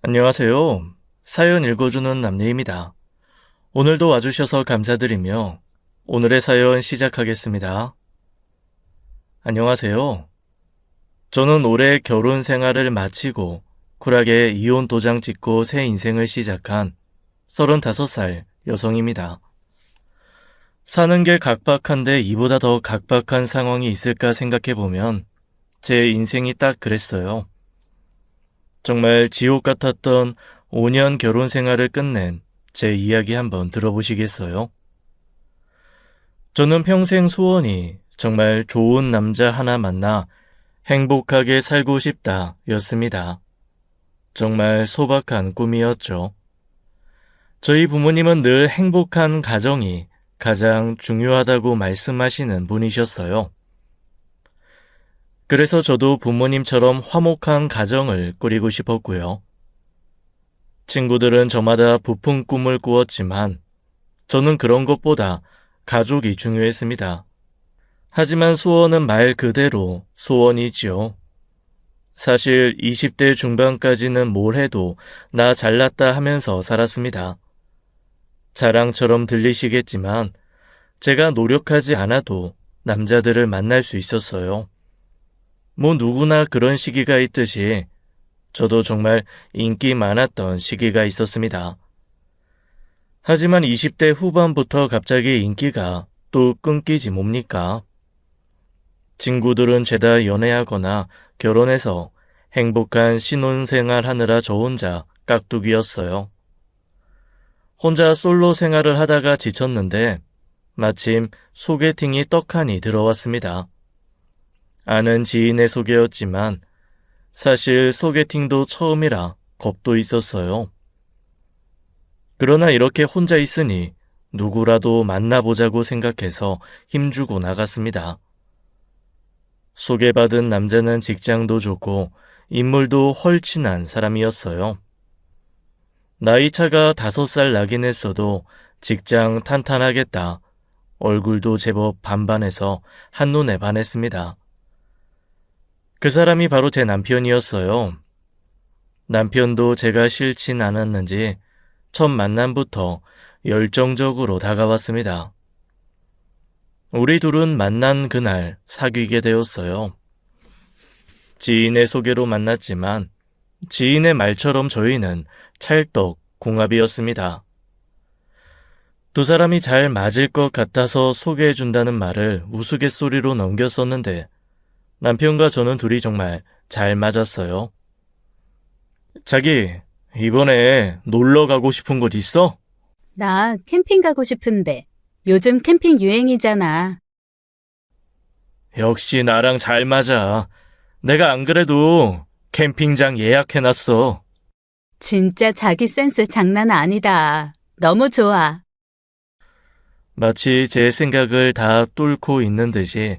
안녕하세요. 사연 읽어주는 남예입니다. 오늘도 와주셔서 감사드리며 오늘의 사연 시작하겠습니다. 안녕하세요. 저는 올해 결혼 생활을 마치고 쿨하게 이혼 도장 찍고 새 인생을 시작한 35살 여성입니다. 사는 게 각박한데 이보다 더 각박한 상황이 있을까 생각해보면 제 인생이 딱 그랬어요. 정말 지옥 같았던 5년 결혼 생활을 끝낸 제 이야기 한번 들어보시겠어요? 저는 평생 소원이 정말 좋은 남자 하나 만나 행복하게 살고 싶다 였습니다. 정말 소박한 꿈이었죠. 저희 부모님은 늘 행복한 가정이 가장 중요하다고 말씀하시는 분이셨어요. 그래서 저도 부모님처럼 화목한 가정을 꾸리고 싶었고요. 친구들은 저마다 부푼 꿈을 꾸었지만 저는 그런 것보다 가족이 중요했습니다. 하지만 소원은 말 그대로 소원이지요. 사실 20대 중반까지는 뭘 해도 나 잘났다 하면서 살았습니다. 자랑처럼 들리시겠지만 제가 노력하지 않아도 남자들을 만날 수 있었어요. 뭐 누구나 그런 시기가 있듯이 저도 정말 인기 많았던 시기가 있었습니다. 하지만 20대 후반부터 갑자기 인기가 또 끊기지 뭡니까? 친구들은 죄다 연애하거나 결혼해서 행복한 신혼생활 하느라 저 혼자 깍두기였어요. 혼자 솔로 생활을 하다가 지쳤는데 마침 소개팅이 떡하니 들어왔습니다. 아는 지인의 소개였지만 사실 소개팅도 처음이라 겁도 있었어요. 그러나 이렇게 혼자 있으니 누구라도 만나보자고 생각해서 힘주고 나갔습니다. 소개받은 남자는 직장도 좋고 인물도 헐친한 사람이었어요. 나이 차가 5살 나긴 했어도 직장 탄탄하겠다. 얼굴도 제법 반반해서 한눈에 반했습니다. 그 사람이 바로 제 남편이었어요. 남편도 제가 싫진 않았는지 첫 만남부터 열정적으로 다가왔습니다. 우리 둘은 만난 그날 사귀게 되었어요. 지인의 소개로 만났지만 지인의 말처럼 저희는 찰떡 궁합이었습니다. 두 사람이 잘 맞을 것 같아서 소개해준다는 말을 우스갯소리로 넘겼었는데 남편과 저는 둘이 정말 잘 맞았어요. 자기, 이번에 놀러 가고 싶은 곳 있어? 나 캠핑 가고 싶은데 요즘 캠핑 유행이잖아. 역시 나랑 잘 맞아. 내가 안 그래도 캠핑장 예약해놨어. 진짜 자기 센스 장난 아니다. 너무 좋아. 마치 제 생각을 다 뚫고 있는 듯이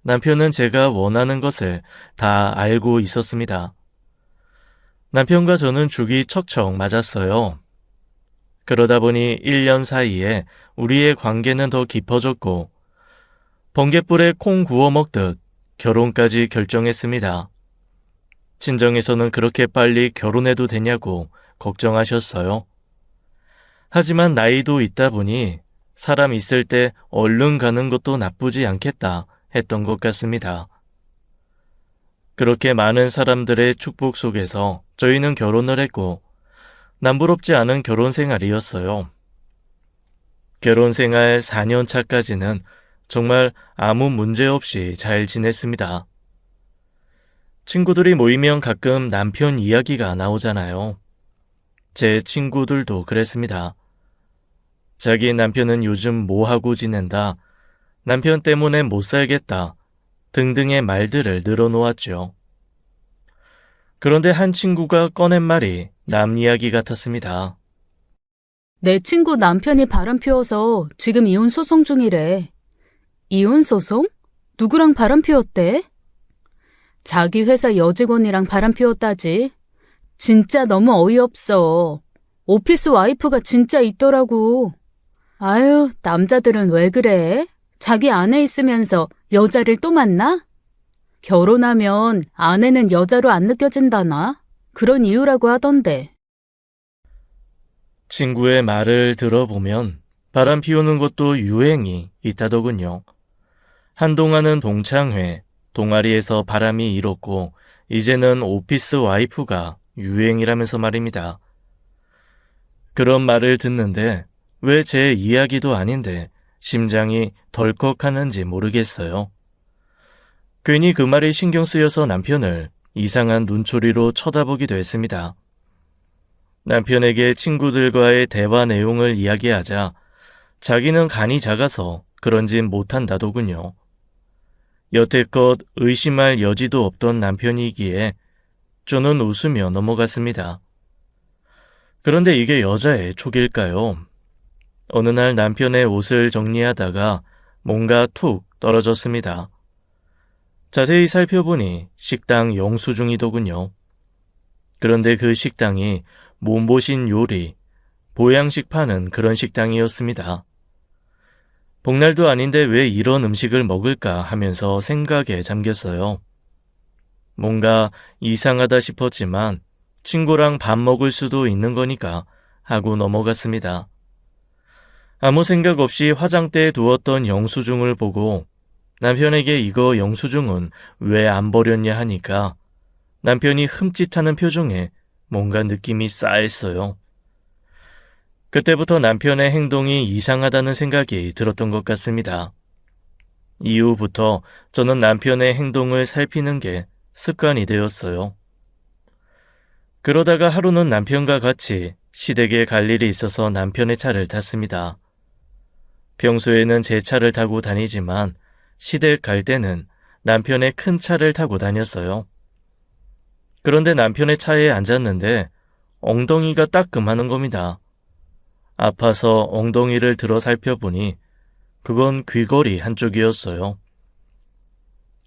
남편은 제가 원하는 것을 다 알고 있었습니다. 남편과 저는 죽이 척척 맞았어요. 그러다 보니 1년 사이에 우리의 관계는 더 깊어졌고 번갯불에 콩 구워 먹듯 결혼까지 결정했습니다. 친정에서는 그렇게 빨리 결혼해도 되냐고 걱정하셨어요. 하지만 나이도 있다 보니 사람 있을 때 얼른 가는 것도 나쁘지 않겠다 했던 것 같습니다. 그렇게 많은 사람들의 축복 속에서 저희는 결혼을 했고 남부럽지 않은 결혼 생활이었어요. 결혼 생활 4년 차까지는 정말 아무 문제 없이 잘 지냈습니다. 친구들이 모이면 가끔 남편 이야기가 나오잖아요. 제 친구들도 그랬습니다. 자기 남편은 요즘 뭐하고 지낸다, 남편 때문에 못 살겠다 등등의 말들을 늘어놓았죠. 그런데 한 친구가 꺼낸 말이 남 이야기 같았습니다. 내 친구 남편이 바람 피워서 지금 이혼 소송 중이래. 이혼 소송? 누구랑 바람 피웠대? 자기 회사 여직원이랑 바람 피웠다지. 진짜 너무 어이없어. 오피스 와이프가 진짜 있더라고. 아유, 남자들은 왜 그래? 자기 아내 있으면서 여자를 또 만나? 결혼하면 아내는 여자로 안 느껴진다나? 그런 이유라고 하던데. 친구의 말을 들어보면 바람 피우는 것도 유행이 있다더군요. 한동안은 동창회, 동아리에서 바람이 일었고 이제는 오피스 와이프가 유행이라면서 말입니다. 그런 말을 듣는데 왜 제 이야기도 아닌데 심장이 덜컥하는지 모르겠어요. 괜히 그 말이 신경 쓰여서 남편을 이상한 눈초리로 쳐다보기도 했습니다. 남편에게 친구들과의 대화 내용을 이야기하자 자기는 간이 작아서 그런 짓 못한다더군요. 여태껏 의심할 여지도 없던 남편이기에 저는 웃으며 넘어갔습니다. 그런데 이게 여자의 촉일까요? 어느 날 남편의 옷을 정리하다가 뭔가 툭 떨어졌습니다. 자세히 살펴보니 식당 영수증이더군요. 그런데 그 식당이 몸보신 요리, 보양식 파는 그런 식당이었습니다. 복날도 아닌데 왜 이런 음식을 먹을까 하면서 생각에 잠겼어요. 뭔가 이상하다 싶었지만 친구랑 밥 먹을 수도 있는 거니까 하고 넘어갔습니다. 아무 생각 없이 화장대에 두었던 영수증을 보고 남편에게 이거 영수증은 왜 안 버렸냐 하니까 남편이 흠칫하는 표정에 뭔가 느낌이 싸했어요. 그때부터 남편의 행동이 이상하다는 생각이 들었던 것 같습니다. 이후부터 저는 남편의 행동을 살피는 게 습관이 되었어요. 그러다가 하루는 남편과 같이 시댁에 갈 일이 있어서 남편의 차를 탔습니다. 평소에는 제 차를 타고 다니지만 시댁 갈 때는 남편의 큰 차를 타고 다녔어요. 그런데 남편의 차에 앉았는데 엉덩이가 따끔하는 겁니다. 아파서 엉덩이를 들어 살펴보니 그건 귀걸이 한쪽이었어요.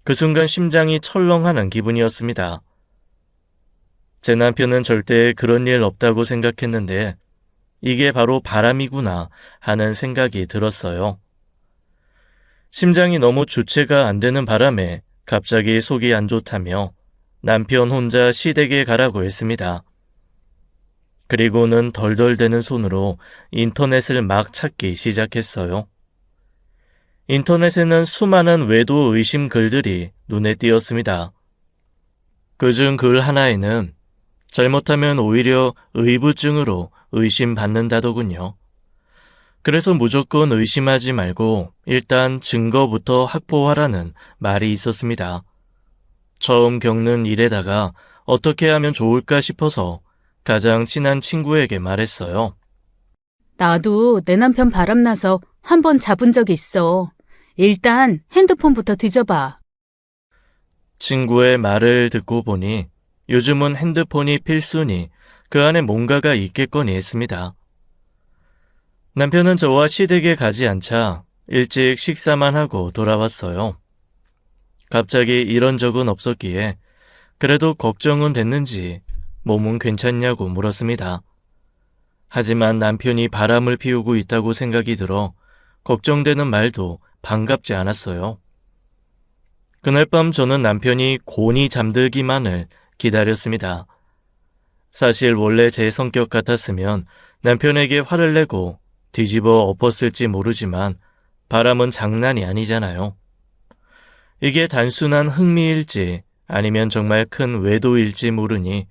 그 순간 심장이 철렁하는 기분이었습니다. 제 남편은 절대 그런 일 없다고 생각했는데 이게 바로 바람이구나 하는 생각이 들었어요. 심장이 너무 주체가 안 되는 바람에 갑자기 속이 안 좋다며 남편 혼자 시댁에 가라고 했습니다. 그리고는 덜덜대는 손으로 인터넷을 막 찾기 시작했어요. 인터넷에는 수많은 외도 의심 글들이 눈에 띄었습니다. 그중 글 하나에는 잘못하면 오히려 의부증으로 의심받는다더군요. 그래서 무조건 의심하지 말고 일단 증거부터 확보하라는 말이 있었습니다. 처음 겪는 일에다가 어떻게 하면 좋을까 싶어서 가장 친한 친구에게 말했어요. 나도 내 남편 바람나서 한 번 잡은 적 있어. 일단 핸드폰부터 뒤져봐. 친구의 말을 듣고 보니 요즘은 핸드폰이 필수니 그 안에 뭔가가 있겠거니 했습니다. 남편은 저와 시댁에 가지 않자 일찍 식사만 하고 돌아왔어요. 갑자기 이런 적은 없었기에 그래도 걱정은 됐는지 몸은 괜찮냐고 물었습니다. 하지만 남편이 바람을 피우고 있다고 생각이 들어 걱정되는 말도 반갑지 않았어요. 그날 밤 저는 남편이 곤히 잠들기만을 기다렸습니다. 사실 원래 제 성격 같았으면 남편에게 화를 내고 뒤집어 엎었을지 모르지만 바람은 장난이 아니잖아요. 이게 단순한 흥미일지 아니면 정말 큰 외도일지 모르니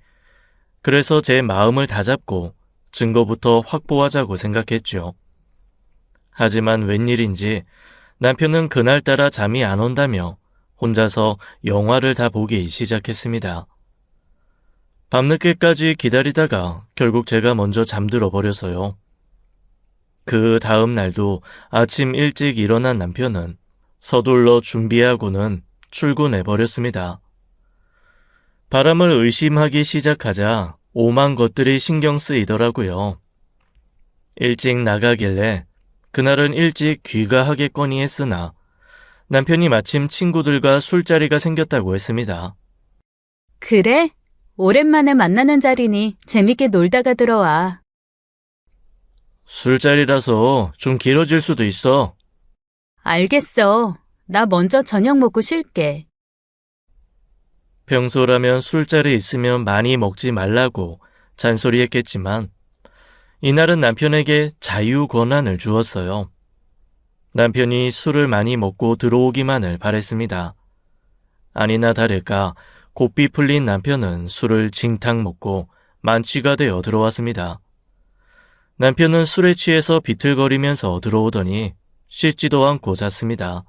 그래서 제 마음을 다잡고 증거부터 확보하자고 생각했죠. 하지만 웬일인지 남편은 그날따라 잠이 안 온다며 혼자서 영화를 다 보기 시작했습니다. 밤늦게까지 기다리다가 결국 제가 먼저 잠들어 버려서요. 그 다음 날도 아침 일찍 일어난 남편은 서둘러 준비하고는 출근해버렸습니다. 바람을 의심하기 시작하자 오만 것들이 신경 쓰이더라고요. 일찍 나가길래 그날은 일찍 귀가하겠거니 했으나 남편이 마침 친구들과 술자리가 생겼다고 했습니다. 그래? 오랜만에 만나는 자리니 재밌게 놀다가 들어와. 술자리라서 좀 길어질 수도 있어. 알겠어. 나 먼저 저녁 먹고 쉴게. 평소라면 술자리 있으면 많이 먹지 말라고 잔소리했겠지만 이날은 남편에게 자유 권한을 주었어요. 남편이 술을 많이 먹고 들어오기만을 바랬습니다. 아니나 다를까 고삐 풀린 남편은 술을 징탕 먹고 만취가 되어 들어왔습니다. 남편은 술에 취해서 비틀거리면서 들어오더니 씻지도 않고 잤습니다.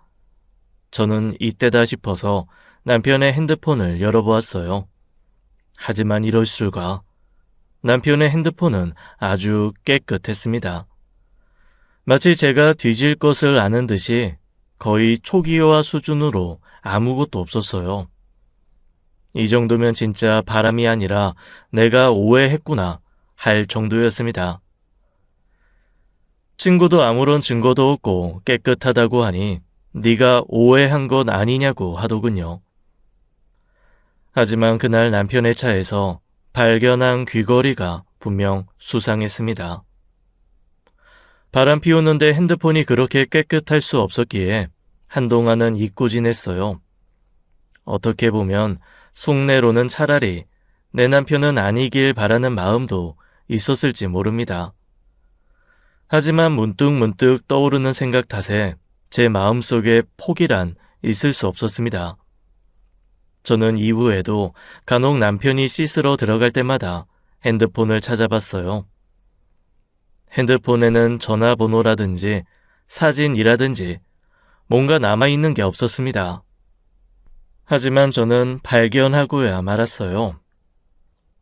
저는 이때다 싶어서 남편의 핸드폰을 열어보았어요. 하지만 이럴 수가. 남편의 핸드폰은 아주 깨끗했습니다. 마치 제가 뒤질 것을 아는 듯이 거의 초기화 수준으로 아무것도 없었어요. 이 정도면 진짜 바람이 아니라 내가 오해했구나 할 정도였습니다. 친구도 아무런 증거도 없고 깨끗하다고 하니 네가 오해한 건 아니냐고 하더군요. 하지만 그날 남편의 차에서 발견한 귀걸이가 분명 수상했습니다. 바람 피우는데 핸드폰이 그렇게 깨끗할 수 없었기에 한동안은 잊고 지냈어요. 어떻게 보면 속내로는 차라리 내 남편은 아니길 바라는 마음도 있었을지 모릅니다. 하지만 문득문득 떠오르는 생각 탓에 제 마음속에 폭이란 있을 수 없었습니다. 저는 이후에도 간혹 남편이 씻으러 들어갈 때마다 핸드폰을 찾아봤어요. 핸드폰에는 전화번호라든지 사진이라든지 뭔가 남아있는 게 없었습니다. 하지만 저는 발견하고야 말았어요.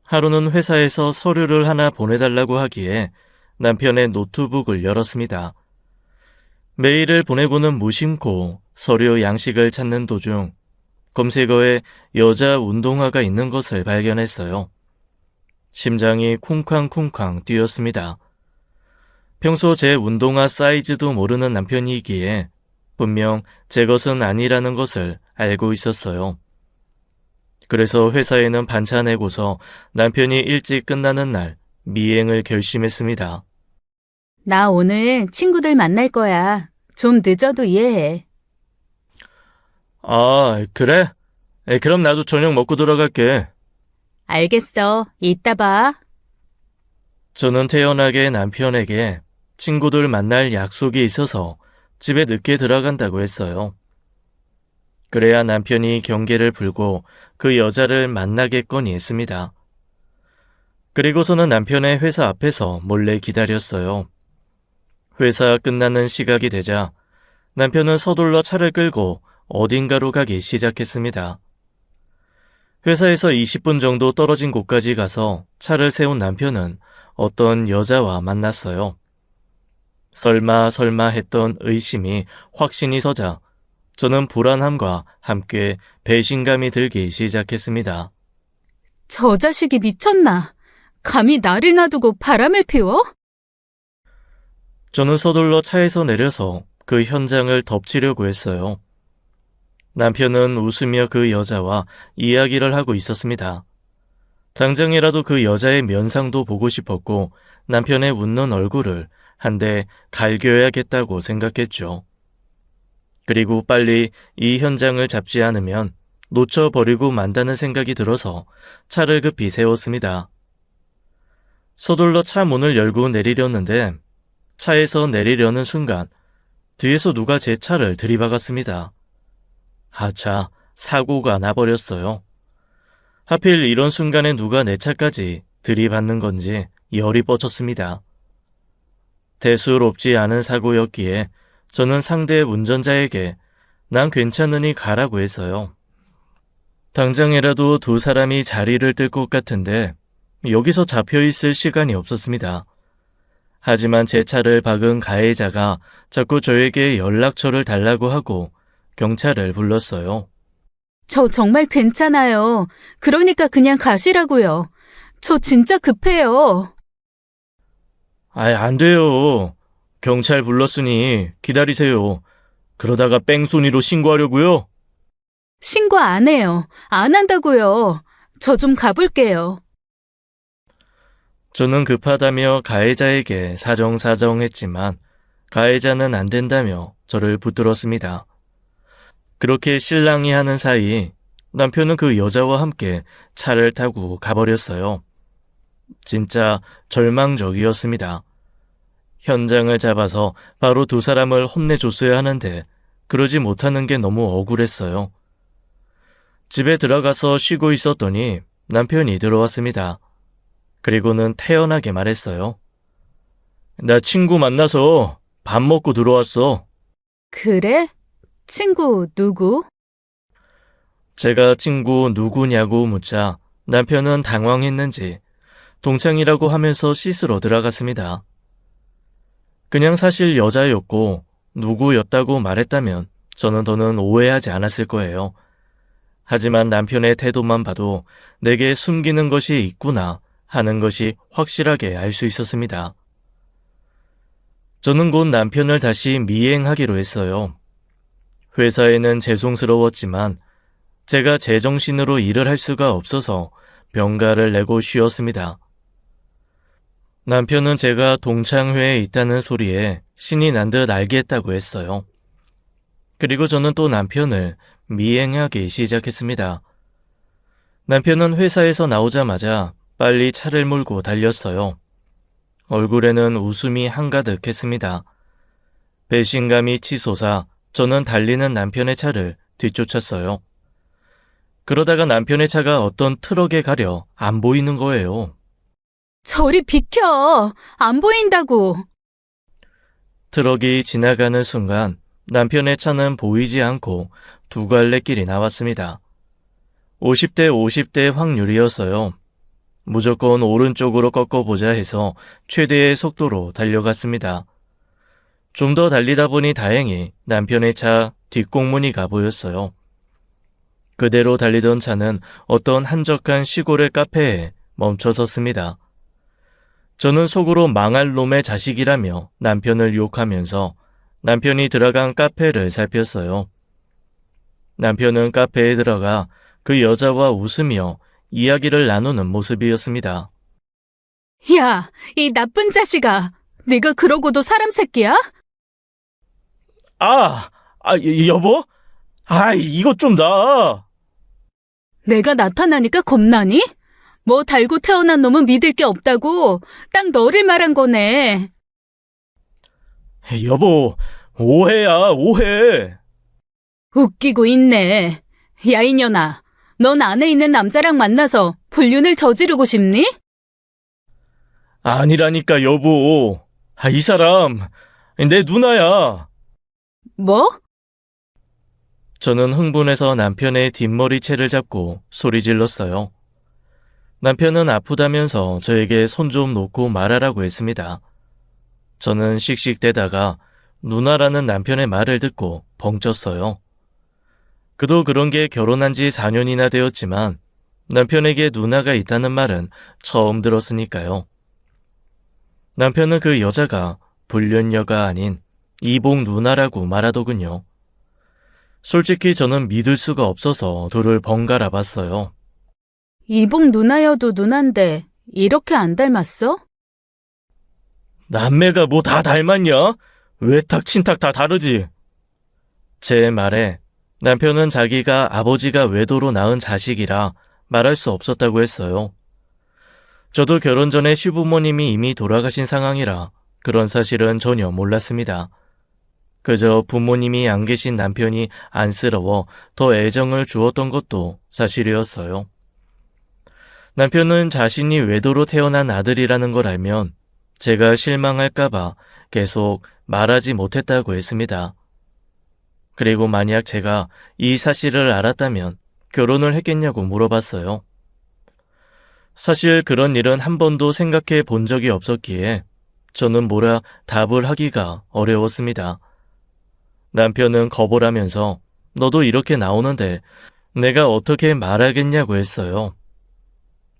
하루는 회사에서 서류를 하나 보내달라고 하기에 남편의 노트북을 열었습니다. 메일을 보내고는 무심코 서류 양식을 찾는 도중 검색어에 여자 운동화가 있는 것을 발견했어요. 심장이 쿵쾅쿵쾅 뛰었습니다. 평소 제 운동화 사이즈도 모르는 남편이기에 분명 제 것은 아니라는 것을 알고 있었어요. 그래서 회사에는 반차 내고서 남편이 일찍 끝나는 날 미행을 결심했습니다. 나 오늘 친구들 만날 거야. 좀 늦어도 이해해. 아, 그래? 그럼 나도 저녁 먹고 들어갈게. 알겠어. 이따 봐. 저는 태연하게 남편에게 친구들 만날 약속이 있어서 집에 늦게 들어간다고 했어요. 그래야 남편이 경계를 풀고 그 여자를 만나겠거니 했습니다. 그리고서는 남편의 회사 앞에서 몰래 기다렸어요. 회사 끝나는 시각이 되자 남편은 서둘러 차를 끌고 어딘가로 가기 시작했습니다. 회사에서 20분 정도 떨어진 곳까지 가서 차를 세운 남편은 어떤 여자와 만났어요. 설마 했던 의심이 확신이 서자 저는 불안함과 함께 배신감이 들기 시작했습니다. 저 자식이 미쳤나? 감히 나를 놔두고 바람을 피워? 저는 서둘러 차에서 내려서 그 현장을 덮치려고 했어요. 남편은 웃으며 그 여자와 이야기를 하고 있었습니다. 당장이라도 그 여자의 면상도 보고 싶었고 남편의 웃는 얼굴을 한 대 갈겨야겠다고 생각했죠. 그리고 빨리 이 현장을 잡지 않으면 놓쳐버리고 만다는 생각이 들어서 차를 급히 세웠습니다. 서둘러 차 문을 열고 내리려는데 차에서 내리려는 순간 뒤에서 누가 제 차를 들이박았습니다. 하차, 사고가 나버렸어요. 하필 이런 순간에 누가 내 차까지 들이받는 건지 열이 뻗쳤습니다. 대수롭지 않은 사고였기에 저는 상대 운전자에게 난 괜찮으니 가라고 했어요. 당장이라도 두 사람이 자리를 뜰 것 같은데 여기서 잡혀있을 시간이 없었습니다. 하지만 제 차를 박은 가해자가 자꾸 저에게 연락처를 달라고 하고 경찰을 불렀어요. 저 정말 괜찮아요. 그러니까 그냥 가시라고요. 저 진짜 급해요. 안 돼요. 경찰 불렀으니 기다리세요. 그러다가 뺑소니로 신고하려고요? 신고 안 해요. 안 한다고요. 저 좀 가볼게요. 저는 급하다며 가해자에게 사정했지만 가해자는 안 된다며 저를 붙들었습니다. 그렇게 실랑이 하는 사이 남편은 그 여자와 함께 차를 타고 가버렸어요. 진짜 절망적이었습니다. 현장을 잡아서 바로 두 사람을 혼내줬어야 하는데 그러지 못하는 게 너무 억울했어요. 집에 들어가서 쉬고 있었더니 남편이 들어왔습니다. 그리고는 태연하게 말했어요. 나 친구 만나서 밥 먹고 들어왔어. 그래? 친구 누구? 제가 친구 누구냐고 묻자 남편은 당황했는지 동창이라고 하면서 씻으러 들어갔습니다. 그냥 사실 여자였고 누구였다고 말했다면 저는 더는 오해하지 않았을 거예요. 하지만 남편의 태도만 봐도 내게 숨기는 것이 있구나 하는 것이 확실하게 알 수 있었습니다. 저는 곧 남편을 다시 미행하기로 했어요. 회사에는 죄송스러웠지만 제가 제정신으로 일을 할 수가 없어서 병가를 내고 쉬었습니다. 남편은 제가 동창회에 있다는 소리에 신이 난 듯 알겠다고 했어요. 그리고 저는 또 남편을 미행하기 시작했습니다. 남편은 회사에서 나오자마자 빨리 차를 몰고 달렸어요. 얼굴에는 웃음이 한가득했습니다. 배신감이 치솟아 저는 달리는 남편의 차를 뒤쫓았어요. 그러다가 남편의 차가 어떤 트럭에 가려 안 보이는 거예요. 저리 비켜! 안 보인다고! 트럭이 지나가는 순간 남편의 차는 보이지 않고 두 갈래 길이 나왔습니다. 50대 50대 확률이었어요. 무조건 오른쪽으로 꺾어보자 해서 최대의 속도로 달려갔습니다. 좀 더 달리다 보니 다행히 남편의 차 뒷공무니가 보였어요. 그대로 달리던 차는 어떤 한적한 시골의 카페에 멈춰섰습니다. 저는 속으로 망할 놈의 자식이라며 남편을 욕하면서 남편이 들어간 카페를 살폈어요. 남편은 카페에 들어가 그 여자와 웃으며 이야기를 나누는 모습이었습니다. 야, 이 나쁜 자식아! 네가 그러고도 사람 새끼야? 여보? 이것 좀 나. 내가 나타나니까 겁나니? 뭐 달고 태어난 놈은 믿을 게 없다고 딱 너를 말한 거네. 여보, 오해야, 오해. 웃기고 있네. 야, 이년아. 넌 안에 있는 남자랑 만나서 불륜을 저지르고 싶니? 아니라니까, 여보. 이 사람, 내 누나야. 뭐? 저는 흥분해서 남편의 뒷머리채를 잡고 소리 질렀어요. 남편은 아프다면서 저에게 손 좀 놓고 말하라고 했습니다. 저는 씩씩대다가 누나라는 남편의 말을 듣고 벙쪘어요. 그도 그런 게 결혼한 지 4년이나 되었지만 남편에게 누나가 있다는 말은 처음 들었으니까요. 남편은 그 여자가 불륜녀가 아닌 이복 누나라고 말하더군요. 솔직히 저는 믿을 수가 없어서 둘을 번갈아 봤어요. 이복 누나여도 누난데 이렇게 안 닮았어? 남매가 뭐 다 닮았냐? 외탁, 친탁 다 다르지. 제 말에 남편은 자기가 아버지가 외도로 낳은 자식이라 말할 수 없었다고 했어요. 저도 결혼 전에 시부모님이 이미 돌아가신 상황이라 그런 사실은 전혀 몰랐습니다. 그저 부모님이 안 계신 남편이 안쓰러워 더 애정을 주었던 것도 사실이었어요. 남편은 자신이 외도로 태어난 아들이라는 걸 알면 제가 실망할까봐 계속 말하지 못했다고 했습니다. 그리고 만약 제가 이 사실을 알았다면 결혼을 했겠냐고 물어봤어요. 사실 그런 일은 한 번도 생각해 본 적이 없었기에 저는 뭐라 답을 하기가 어려웠습니다. 남편은 겁을 하면서 너도 이렇게 나오는데 내가 어떻게 말하겠냐고 했어요.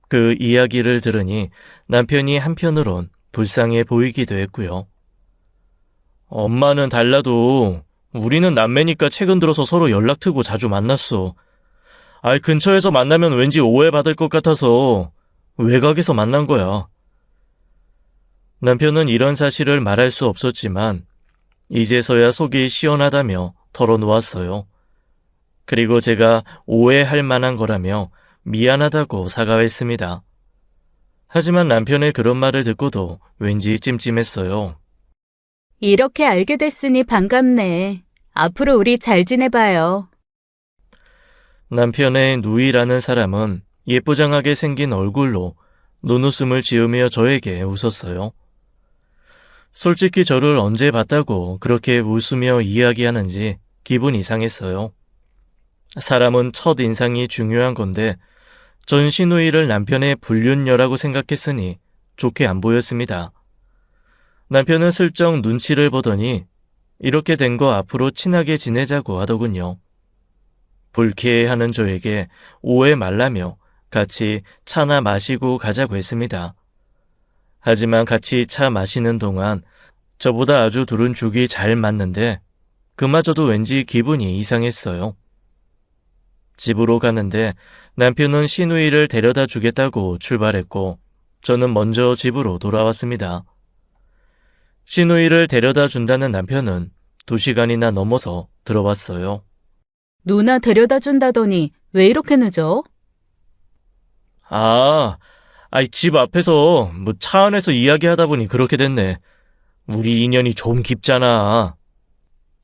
그 이야기를 들으니 남편이 한편으론 불쌍해 보이기도 했고요. 엄마는 달라도 우리는 남매니까 최근 들어서 서로 연락 트고 자주 만났어. 근처에서 만나면 왠지 오해받을 것 같아서 외곽에서 만난 거야. 남편은 이런 사실을 말할 수 없었지만 이제서야 속이 시원하다며 털어놓았어요. 그리고 제가 오해할 만한 거라며 미안하다고 사과했습니다. 하지만 남편의 그런 말을 듣고도 왠지 찜찜했어요. 이렇게 알게 됐으니 반갑네. 앞으로 우리 잘 지내봐요. 남편의 누이라는 사람은 예쁘장하게 생긴 얼굴로 눈웃음을 지으며 저에게 웃었어요. 솔직히 저를 언제 봤다고 그렇게 웃으며 이야기하는지 기분 이상했어요. 사람은 첫 인상이 중요한 건데 전 시누이를 남편의 불륜녀라고 생각했으니 좋게 안 보였습니다. 남편은 슬쩍 눈치를 보더니 이렇게 된 거 앞으로 친하게 지내자고 하더군요. 불쾌해하는 저에게 오해 말라며 같이 차나 마시고 가자고 했습니다. 하지만 같이 차 마시는 동안 저보다 아주 둘은 죽이 잘 맞는데 그마저도 왠지 기분이 이상했어요. 집으로 가는데 남편은 시누이를 데려다 주겠다고 출발했고 저는 먼저 집으로 돌아왔습니다. 시누이를 데려다 준다는 남편은 2시간이나 넘어서 들어왔어요. 누나 데려다 준다더니 왜 이렇게 늦어? 집 앞에서 차 안에서 이야기하다 보니 그렇게 됐네. 우리 인연이 좀 깊잖아.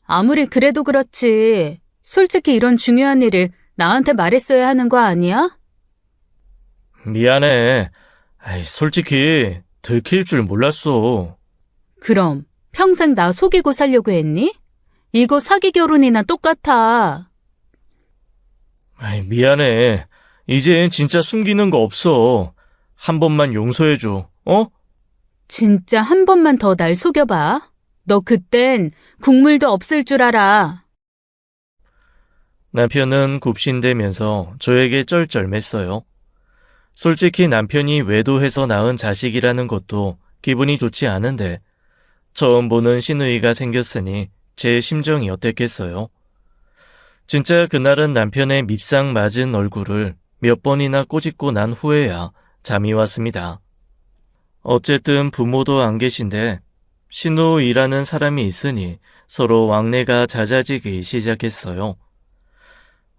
아무리 그래도 그렇지. 솔직히 이런 중요한 일을 나한테 말했어야 하는 거 아니야? 미안해. 솔직히 들킬 줄 몰랐어. 그럼 평생 나 속이고 살려고 했니? 이거 사기 결혼이나 똑같아. 미안해. 이젠 진짜 숨기는 거 없어. 한 번만 용서해줘. 진짜 한 번만 더 날 속여봐. 너 그땐 국물도 없을 줄 알아. 남편은 굽신대면서 저에게 쩔쩔맸어요. 솔직히 남편이 외도해서 낳은 자식이라는 것도 기분이 좋지 않은데 처음 보는 시누이가 생겼으니 제 심정이 어땠겠어요. 진짜 그날은 남편의 밉상 맞은 얼굴을 몇 번이나 꼬집고 난 후에야 잠이 왔습니다. 어쨌든 부모도 안 계신데 시누이라는 사람이 있으니 서로 왕래가 잦아지기 시작했어요.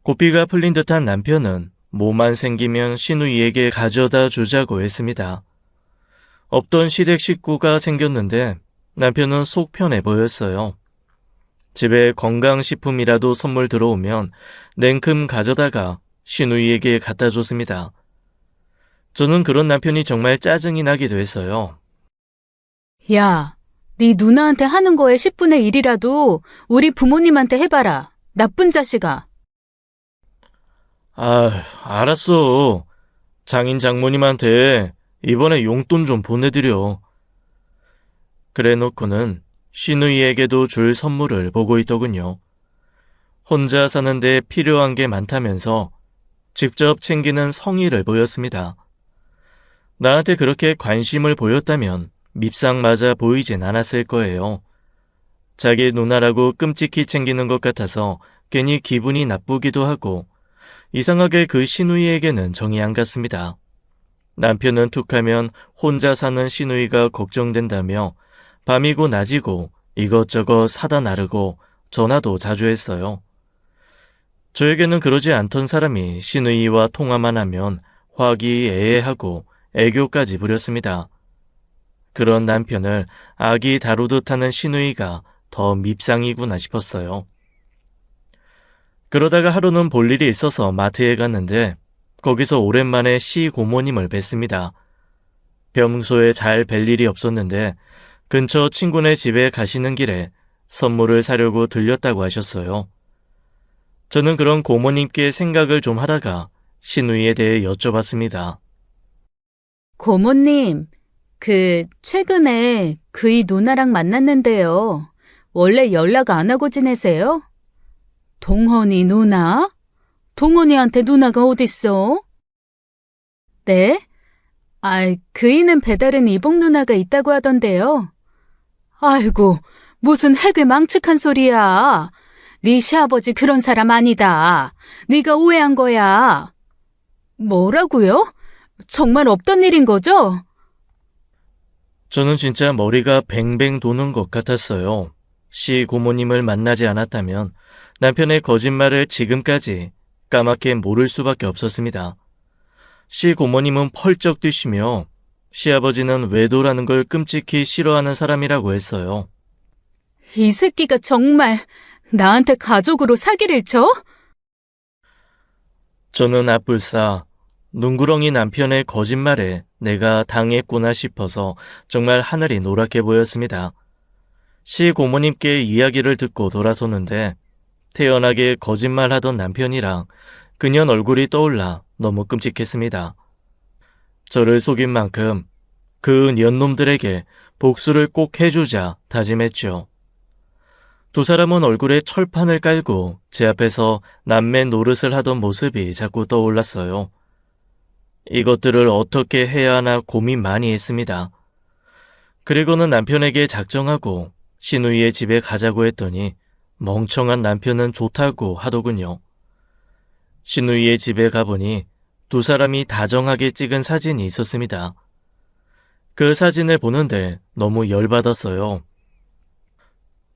고삐가 풀린 듯한 남편은 뭐만 생기면 시누이에게 가져다 주자고 했습니다. 없던 시댁 식구가 생겼는데 남편은 속 편해 보였어요. 집에 건강식품이라도 선물 들어오면 냉큼 가져다가 시누이에게 갖다 줬습니다. 저는 그런 남편이 정말 짜증이 나기도 했어요. 야, 네 누나한테 하는 거에 10분의 1이라도 우리 부모님한테 해봐라. 나쁜 자식아. 알았어. 장인 장모님한테 이번에 용돈 좀 보내드려. 그래 놓고는 시누이에게도 줄 선물을 보고 있더군요. 혼자 사는데 필요한 게 많다면서 직접 챙기는 성의를 보였습니다. 나한테 그렇게 관심을 보였다면 밉상 맞아 보이진 않았을 거예요. 자기 누나라고 끔찍히 챙기는 것 같아서 괜히 기분이 나쁘기도 하고 이상하게 그 시누이에게는 정이 안 갔습니다. 남편은 툭하면 혼자 사는 시누이가 걱정된다며 밤이고 낮이고 이것저것 사다 나르고 전화도 자주 했어요. 저에게는 그러지 않던 사람이 시누이와 통화만 하면 화기애애하고 애교까지 부렸습니다. 그런 남편을 아기 다루듯 하는 시누이가 더 밉상이구나 싶었어요. 그러다가 하루는 볼 일이 있어서 마트에 갔는데 거기서 오랜만에 시고모님을 뵀습니다. 평소에 잘 뵐 일이 없었는데 근처 친구네 집에 가시는 길에 선물을 사려고 들렸다고 하셨어요. 저는 그런 고모님께 생각을 좀 하다가 시누이에 대해 여쭤봤습니다. 고모님, 최근에 그이 누나랑 만났는데요. 원래 연락 안 하고 지내세요? 동헌이 누나? 동헌이한테 누나가 어딨어? 네? 그이는 배다른 이복 누나가 있다고 하던데요. 아이고, 무슨 해괴 망측한 소리야. 네 시아버지 그런 사람 아니다. 네가 오해한 거야. 뭐라고요? 정말 없던 일인 거죠? 저는 진짜 머리가 뱅뱅 도는 것 같았어요. 시 고모님을 만나지 않았다면 남편의 거짓말을 지금까지 까맣게 모를 수밖에 없었습니다. 시 고모님은 펄쩍 뛰시며 시아버지는 외도라는 걸 끔찍히 싫어하는 사람이라고 했어요. 이 새끼가 정말 나한테 가족으로 사기를 쳐? 저는 앞불싸 눈구렁이 남편의 거짓말에 내가 당했구나 싶어서 정말 하늘이 노랗게 보였습니다. 시고모님께 이야기를 듣고 돌아서는데 태연하게 거짓말하던 남편이랑 그년 얼굴이 떠올라 너무 끔찍했습니다. 저를 속인 만큼 그 년놈들에게 복수를 꼭 해주자 다짐했죠. 두 사람은 얼굴에 철판을 깔고 제 앞에서 남매 노릇을 하던 모습이 자꾸 떠올랐어요. 이것들을 어떻게 해야 하나 고민 많이 했습니다. 그리고는 남편에게 작정하고 시누이의 집에 가자고 했더니 멍청한 남편은 좋다고 하더군요. 시누이의 집에 가보니 두 사람이 다정하게 찍은 사진이 있었습니다. 그 사진을 보는데 너무 열받았어요.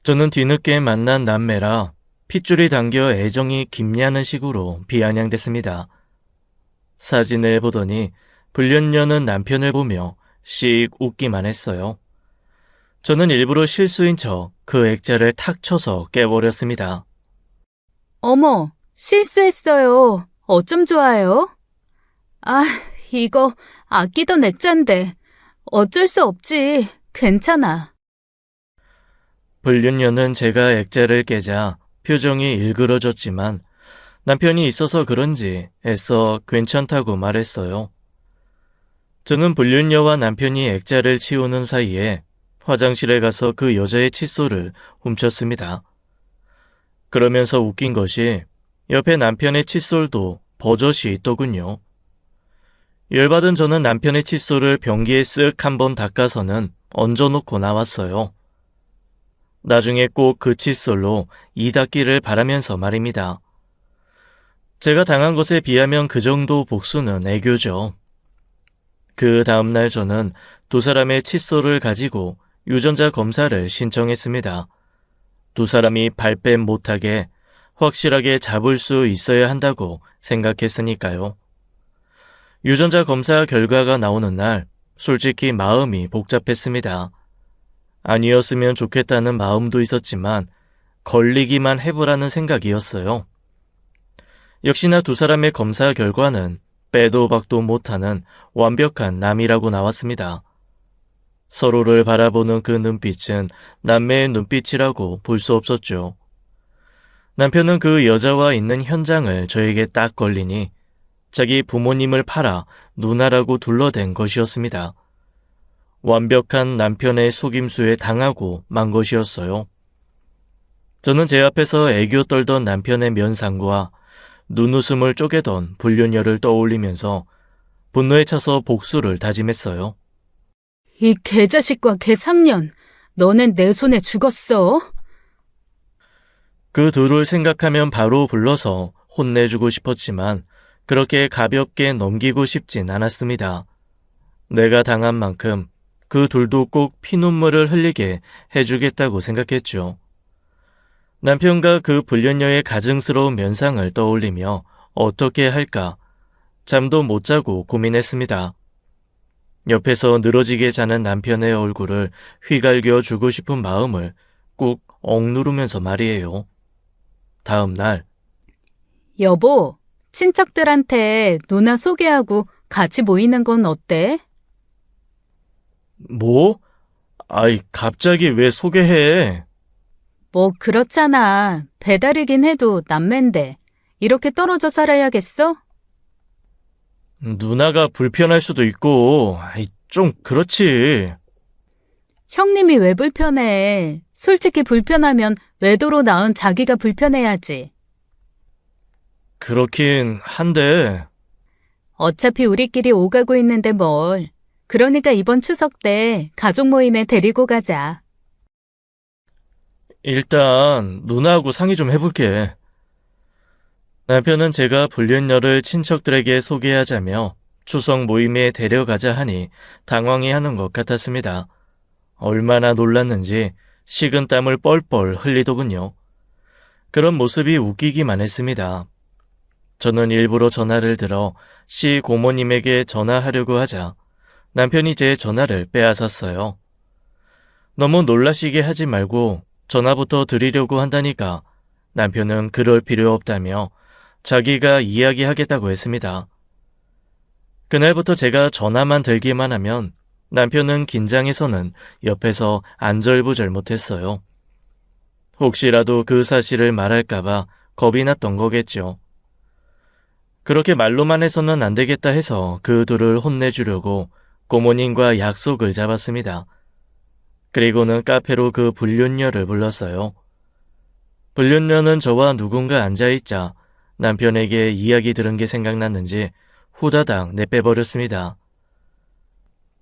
저는 뒤늦게 만난 남매라 핏줄이 당겨 애정이 깊냐는 식으로 비아냥댔습니다. 사진을 보더니 불륜녀는 남편을 보며 씩 웃기만 했어요. 저는 일부러 실수인 척 그 액자를 탁 쳐서 깨버렸습니다. 어머, 실수했어요. 어쩜 좋아요? 아, 이거 아끼던 액자인데 어쩔 수 없지. 괜찮아. 불륜녀는 제가 액자를 깨자 표정이 일그러졌지만 남편이 있어서 그런지 애써 괜찮다고 말했어요. 저는 불륜녀와 남편이 액자를 치우는 사이에 화장실에 가서 그 여자의 칫솔을 훔쳤습니다. 그러면서 웃긴 것이 옆에 남편의 칫솔도 버젓이 있더군요. 열받은 저는 남편의 칫솔을 변기에 쓱 한번 닦아서는 얹어놓고 나왔어요. 나중에 꼭 그 칫솔로 이 닦기를 바라면서 말입니다. 제가 당한 것에 비하면 그 정도 복수는 애교죠. 그 다음날 저는 두 사람의 칫솔을 가지고 유전자 검사를 신청했습니다. 두 사람이 발뺌 못하게 확실하게 잡을 수 있어야 한다고 생각했으니까요. 유전자 검사 결과가 나오는 날 솔직히 마음이 복잡했습니다. 아니었으면 좋겠다는 마음도 있었지만 걸리기만 해보라는 생각이었어요. 역시나 두 사람의 검사 결과는 빼도 박도 못하는 완벽한 남이라고 나왔습니다. 서로를 바라보는 그 눈빛은 남매의 눈빛이라고 볼 수 없었죠. 남편은 그 여자와 있는 현장을 저에게 딱 걸리니 자기 부모님을 팔아 누나라고 둘러댄 것이었습니다. 완벽한 남편의 속임수에 당하고 만 것이었어요. 저는 제 앞에서 애교 떨던 남편의 면상과 눈웃음을 쪼개던 불륜녀를 떠올리면서 분노에 차서 복수를 다짐했어요. 이 개자식과 개상년, 너넨 내 손에 죽었어. 그 둘을 생각하면 바로 불러서 혼내주고 싶었지만 그렇게 가볍게 넘기고 싶진 않았습니다. 내가 당한 만큼 그 둘도 꼭 피눈물을 흘리게 해주겠다고 생각했죠. 남편과 그 불륜녀의 가증스러운 면상을 떠올리며 어떻게 할까 잠도 못 자고 고민했습니다. 옆에서 늘어지게 자는 남편의 얼굴을 휘갈겨 주고 싶은 마음을 꾹 억누르면서 말이에요. 다음 날 여보, 친척들한테 누나 소개하고 같이 모이는 건 어때? 뭐? 아이, 갑자기 왜 소개해? 뭐 그렇잖아. 배달이긴 해도 남맨데 이렇게 떨어져 살아야겠어? 누나가 불편할 수도 있고, 아이, 좀 그렇지. 형님이 왜 불편해? 솔직히 불편하면 외도로 낳은 자기가 불편해야지. 그렇긴 한데, 어차피 우리끼리 오가고 있는데 뭘. 그러니까 이번 추석 때 가족 모임에 데리고 가자. 일단 누나하고 상의 좀 해볼게. 남편은 제가 불륜녀를 친척들에게 소개하자며 추석 모임에 데려가자 하니 당황해하는 것 같았습니다. 얼마나 놀랐는지 식은땀을 뻘뻘 흘리더군요. 그런 모습이 웃기기만 했습니다. 저는 일부러 전화를 들어 시 고모님에게 전화하려고 하자 남편이 제 전화를 빼앗았어요. 너무 놀라시게 하지 말고 전화부터 드리려고 한다니까 남편은 그럴 필요 없다며 자기가 이야기하겠다고 했습니다. 그날부터 제가 전화만 들기만 하면 남편은 긴장해서는 옆에서 안절부절 못했어요. 혹시라도 그 사실을 말할까봐 겁이 났던 거겠죠. 그렇게 말로만 해서는 안 되겠다 해서 그 둘을 혼내주려고 고모님과 약속을 잡았습니다. 그리고는 카페로 그 불륜녀를 불렀어요. 불륜녀는 저와 누군가 앉아있자 남편에게 이야기 들은 게 생각났는지 후다닥 내빼버렸습니다.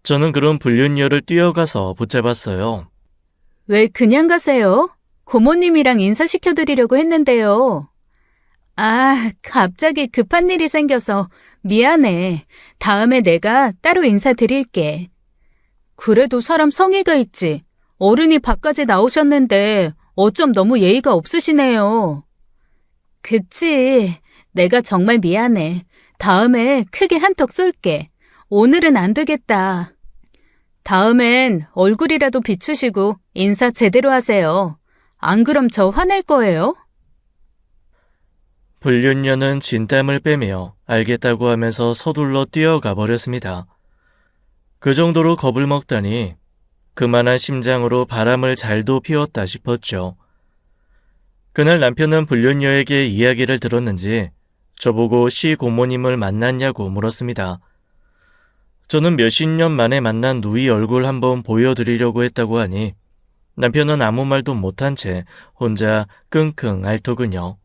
저는 그런 불륜녀를 뛰어가서 붙잡았어요. 왜 그냥 가세요? 고모님이랑 인사시켜드리려고 했는데요. 아, 갑자기 급한 일이 생겨서 미안해. 다음에 내가 따로 인사드릴게. 그래도 사람 성의가 있지. 어른이 밖까지 나오셨는데 어쩜 너무 예의가 없으시네요. 그치. 내가 정말 미안해. 다음에 크게 한턱 쏠게. 오늘은 안 되겠다. 다음엔 얼굴이라도 비추시고 인사 제대로 하세요. 안 그럼 저 화낼 거예요. 불륜녀는 진땀을 빼며 알겠다고 하면서 서둘러 뛰어가 버렸습니다. 그 정도로 겁을 먹다니 그만한 심장으로 바람을 잘도 피웠다 싶었죠. 그날 남편은 불륜녀에게 이야기를 들었는지 저보고 시고모님을 만났냐고 물었습니다. 저는 몇십 년 만에 만난 누이 얼굴 한번 보여드리려고 했다고 하니 남편은 아무 말도 못한 채 혼자 끙끙 앓더군요.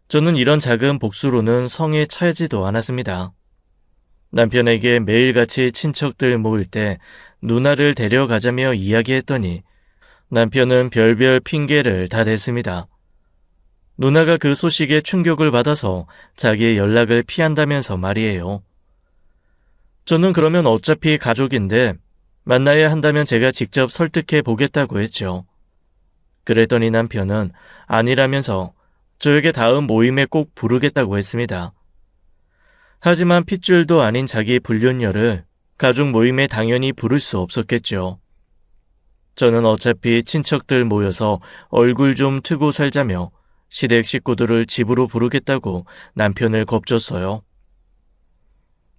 저는 이런 작은 복수로는 성에 차지도 않았습니다. 남편에게 매일같이 친척들 모일 때 누나를 데려가자며 이야기했더니 남편은 별별 핑계를 다 댔습니다. 누나가 그 소식에 충격을 받아서 자기의 연락을 피한다면서 말이에요. 저는 그러면 어차피 가족인데 만나야 한다면 제가 직접 설득해 보겠다고 했죠. 그랬더니 남편은 아니라면서 저에게 다음 모임에 꼭 부르겠다고 했습니다. 하지만 핏줄도 아닌 자기 불륜녀를 가족 모임에 당연히 부를 수 없었겠죠. 저는 어차피 친척들 모여서 얼굴 좀 트고 살자며 시댁 식구들을 집으로 부르겠다고 남편을 겁줬어요.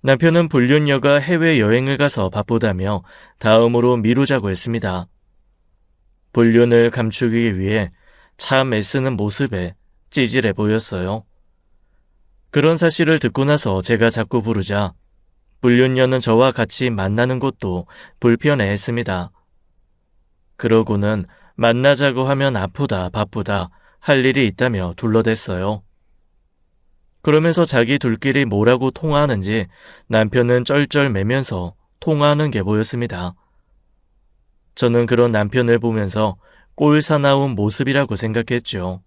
남편은 불륜녀가 해외여행을 가서 바쁘다며 다음으로 미루자고 했습니다. 불륜을 감추기 위해 참 애쓰는 모습에 찌질해 보였어요. 그런 사실을 듣고 나서 제가 자꾸 부르자 불륜녀는 저와 같이 만나는 것도 불편해했습니다. 그러고는 만나자고 하면 아프다 바쁘다 할 일이 있다며 둘러댔어요. 그러면서 자기 둘끼리 뭐라고 통화하는지 남편은 쩔쩔매면서 통화하는 게 보였습니다. 저는 그런 남편을 보면서 꼴 사나운 모습이라고 생각했죠.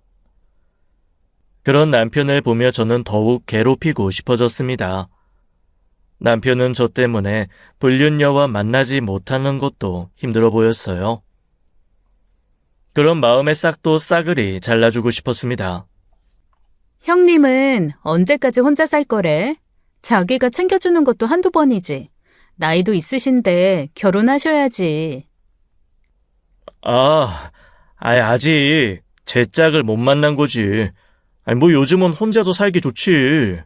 그런 남편을 보며 저는 더욱 괴롭히고 싶어졌습니다. 남편은 저 때문에 불륜녀와 만나지 못하는 것도 힘들어 보였어요. 그런 마음의 싹도 싸그리 잘라주고 싶었습니다. 형님은 언제까지 혼자 살 거래? 자기가 챙겨주는 것도 한두 번이지. 나이도 있으신데 결혼하셔야지. 아직 제 짝을 못 만난 거지. 뭐 요즘은 혼자도 살기 좋지.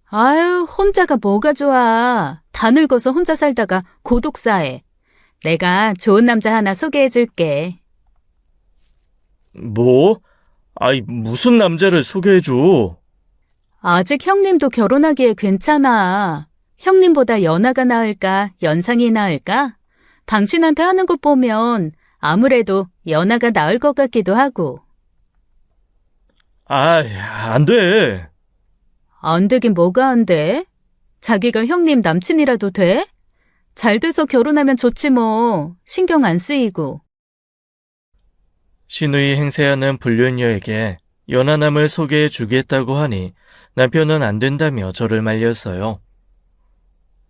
아유, 혼자가 뭐가 좋아. 다 늙어서 혼자 살다가 고독사해. 내가 좋은 남자 하나 소개해줄게. 뭐? 무슨 남자를 소개해줘? 아직 형님도 결혼하기에 괜찮아. 형님보다 연하가 나을까, 연상이 나을까? 당신한테 하는 것 보면 아무래도 연하가 나을 것 같기도 하고. 안 돼. 안 되긴 뭐가 안 돼? 자기가 형님 남친이라도 돼? 잘 돼서 결혼하면 좋지 뭐. 신경 안 쓰이고. 신우이 행세하는 불륜녀에게 연하남을 소개해 주겠다고 하니 남편은 안 된다며 저를 말렸어요.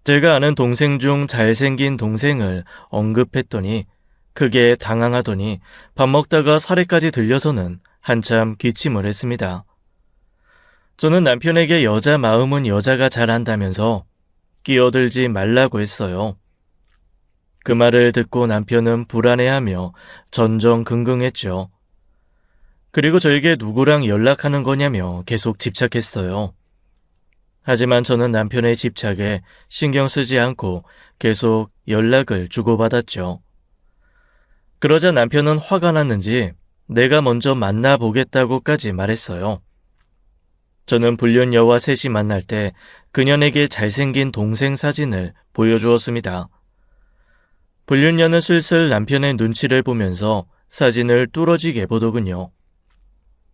제가 아는 동생 중 잘생긴 동생을 언급했더니 크게 당황하더니 밥 먹다가 사례까지 들려서는 한참 기침을 했습니다. 저는 남편에게 여자 마음은 여자가 잘 안다면서 끼어들지 말라고 했어요. 그 말을 듣고 남편은 불안해하며 전전긍긍했죠. 그리고 저에게 누구랑 연락하는 거냐며 계속 집착했어요. 하지만 저는 남편의 집착에 신경 쓰지 않고 계속 연락을 주고받았죠. 그러자 남편은 화가 났는지 내가 먼저 만나보겠다고까지 말했어요. 저는 불륜녀와 셋이 만날 때 그녀에게 잘생긴 동생 사진을 보여주었습니다. 불륜녀는 슬슬 남편의 눈치를 보면서 사진을 뚫어지게 보더군요.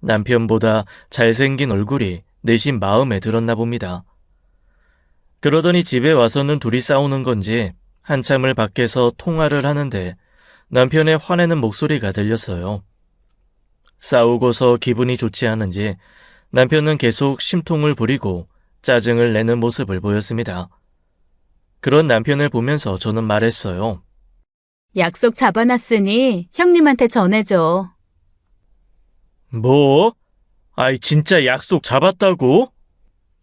남편보다 잘생긴 얼굴이 내심 마음에 들었나 봅니다. 그러더니 집에 와서는 둘이 싸우는 건지 한참을 밖에서 통화를 하는데 남편의 화내는 목소리가 들렸어요. 싸우고서 기분이 좋지 않은지 남편은 계속 심통을 부리고 짜증을 내는 모습을 보였습니다. 그런 남편을 보면서 저는 말했어요. 약속 잡아놨으니 형님한테 전해줘. 뭐? 아이, 진짜 약속 잡았다고?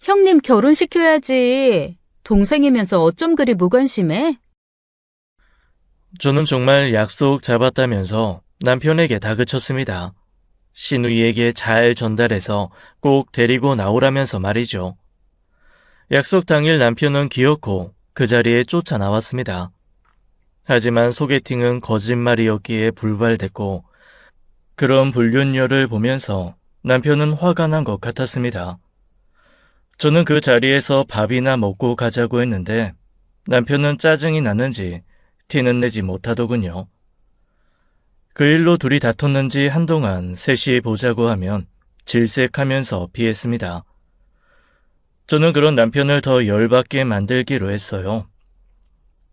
형님 결혼시켜야지. 동생이면서 어쩜 그리 무관심해? 저는 정말 약속 잡았다면서 남편에게 다그쳤습니다. 시누이에게 잘 전달해서 꼭 데리고 나오라면서 말이죠. 약속 당일 남편은 기어코 그 자리에 쫓아나왔습니다. 하지만 소개팅은 거짓말이었기에 불발됐고 그런 불륜녀를 보면서 남편은 화가 난 것 같았습니다. 저는 그 자리에서 밥이나 먹고 가자고 했는데 남편은 짜증이 났는지 티는 내지 못하더군요. 그 일로 둘이 다퉜는지 한동안 셋이 보자고 하면 질색하면서 피했습니다. 저는 그런 남편을 더 열받게 만들기로 했어요.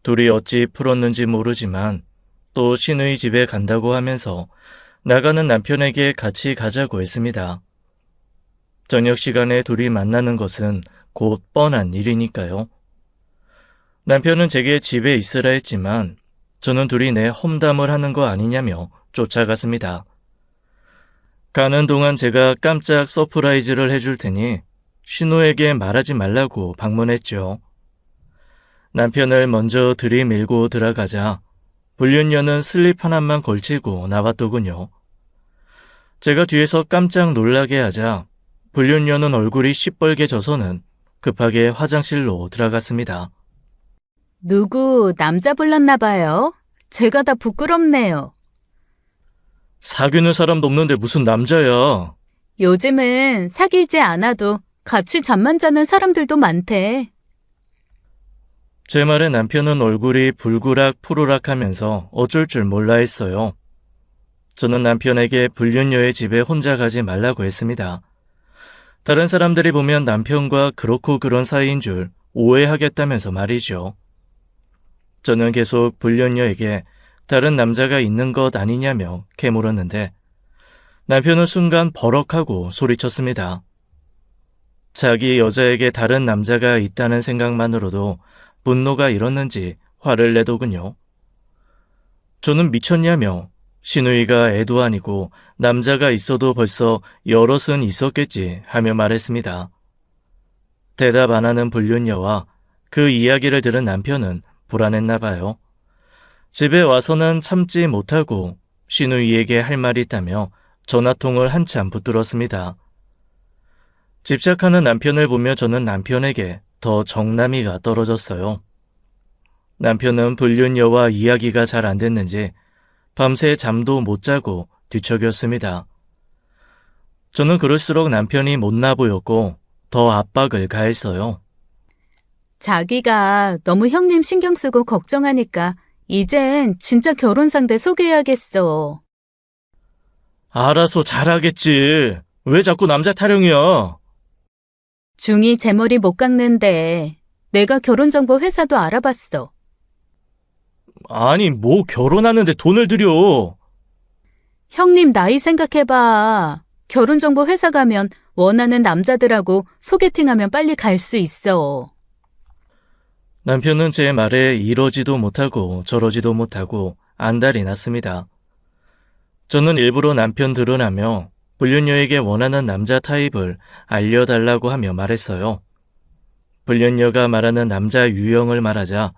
둘이 어찌 풀었는지 모르지만 또 시누이 집에 간다고 하면서 나가는 남편에게 같이 가자고 했습니다. 저녁 시간에 둘이 만나는 것은 곧 뻔한 일이니까요. 남편은 제게 집에 있으라 했지만 저는 둘이 내 험담을 하는 거 아니냐며 쫓아갔습니다. 가는 동안 제가 깜짝 서프라이즈를 해줄 테니 신우에게 말하지 말라고 방문했죠. 남편을 먼저 들이밀고 들어가자 불륜녀는 슬립 하나만 걸치고 나왔더군요. 제가 뒤에서 깜짝 놀라게 하자 불륜녀는 얼굴이 시뻘게 져서는 급하게 화장실로 들어갔습니다. 누구 남자 불렀나 봐요. 제가 다 부끄럽네요. 사귀는 사람도 없는데 무슨 남자야. 요즘은 사귀지 않아도 같이 잠만 자는 사람들도 많대. 제 말에 남편은 얼굴이 불그락 푸르락 하면서 어쩔 줄 몰라 했어요. 저는 남편에게 불륜녀의 집에 혼자 가지 말라고 했습니다. 다른 사람들이 보면 남편과 그렇고 그런 사이인 줄 오해하겠다면서 말이죠. 저는 계속 불륜녀에게 다른 남자가 있는 것 아니냐며 캐물었는데 남편은 순간 버럭하고 소리쳤습니다. 자기 여자에게 다른 남자가 있다는 생각만으로도 분노가 일었는지 화를 내더군요. 저는 미쳤냐며 시누이가 애도 아니고 남자가 있어도 벌써 여럿은 있었겠지 하며 말했습니다. 대답 안 하는 불륜녀와 그 이야기를 들은 남편은 불안했나 봐요. 집에 와서는 참지 못하고 시누이에게 할 말이 있다며 전화통을 한참 붙들었습니다. 집착하는 남편을 보며 저는 남편에게 더 정남이가 떨어졌어요. 남편은 불륜녀와 이야기가 잘 안 됐는지 밤새 잠도 못 자고 뒤척였습니다. 저는 그럴수록 남편이 못나 보였고 더 압박을 가했어요. 자기가 너무 형님 신경 쓰고 걱정하니까 이젠 진짜 결혼 상대 소개해야겠어. 알아서 잘하겠지. 왜 자꾸 남자 타령이야? 중이 제 머리 못 깎는데 내가 결혼정보 회사도 알아봤어. 아니, 뭐 결혼하는데 돈을 들여. 형님 나이 생각해봐. 결혼정보 회사 가면 원하는 남자들하고 소개팅하면 빨리 갈 수 있어. 남편은 제 말에 이러지도 못하고 저러지도 못하고 안달이 났습니다. 저는 일부러 남편 드러나며 불륜녀에게 원하는 남자 타입을 알려달라고 하며 말했어요. 불륜녀가 말하는 남자 유형을 말하자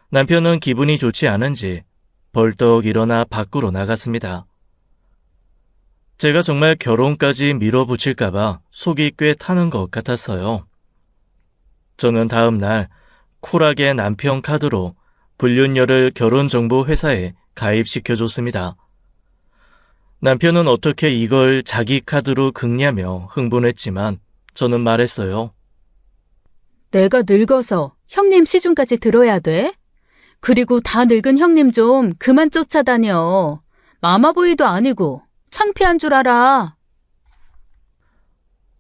남편은 기분이 좋지 않은지 벌떡 일어나 밖으로 나갔습니다. 제가 정말 결혼까지 밀어붙일까봐 속이 꽤 타는 것 같았어요. 저는 다음 날 쿨하게 남편 카드로 불륜녀를 결혼정보회사에 가입시켜줬습니다. 남편은 어떻게 이걸 자기 카드로 긁냐며 흥분했지만 저는 말했어요. 내가 늙어서 형님 시중까지 들어야 돼? 그리고 다 늙은 형님 좀 그만 쫓아다녀. 마마보이도 아니고 창피한 줄 알아.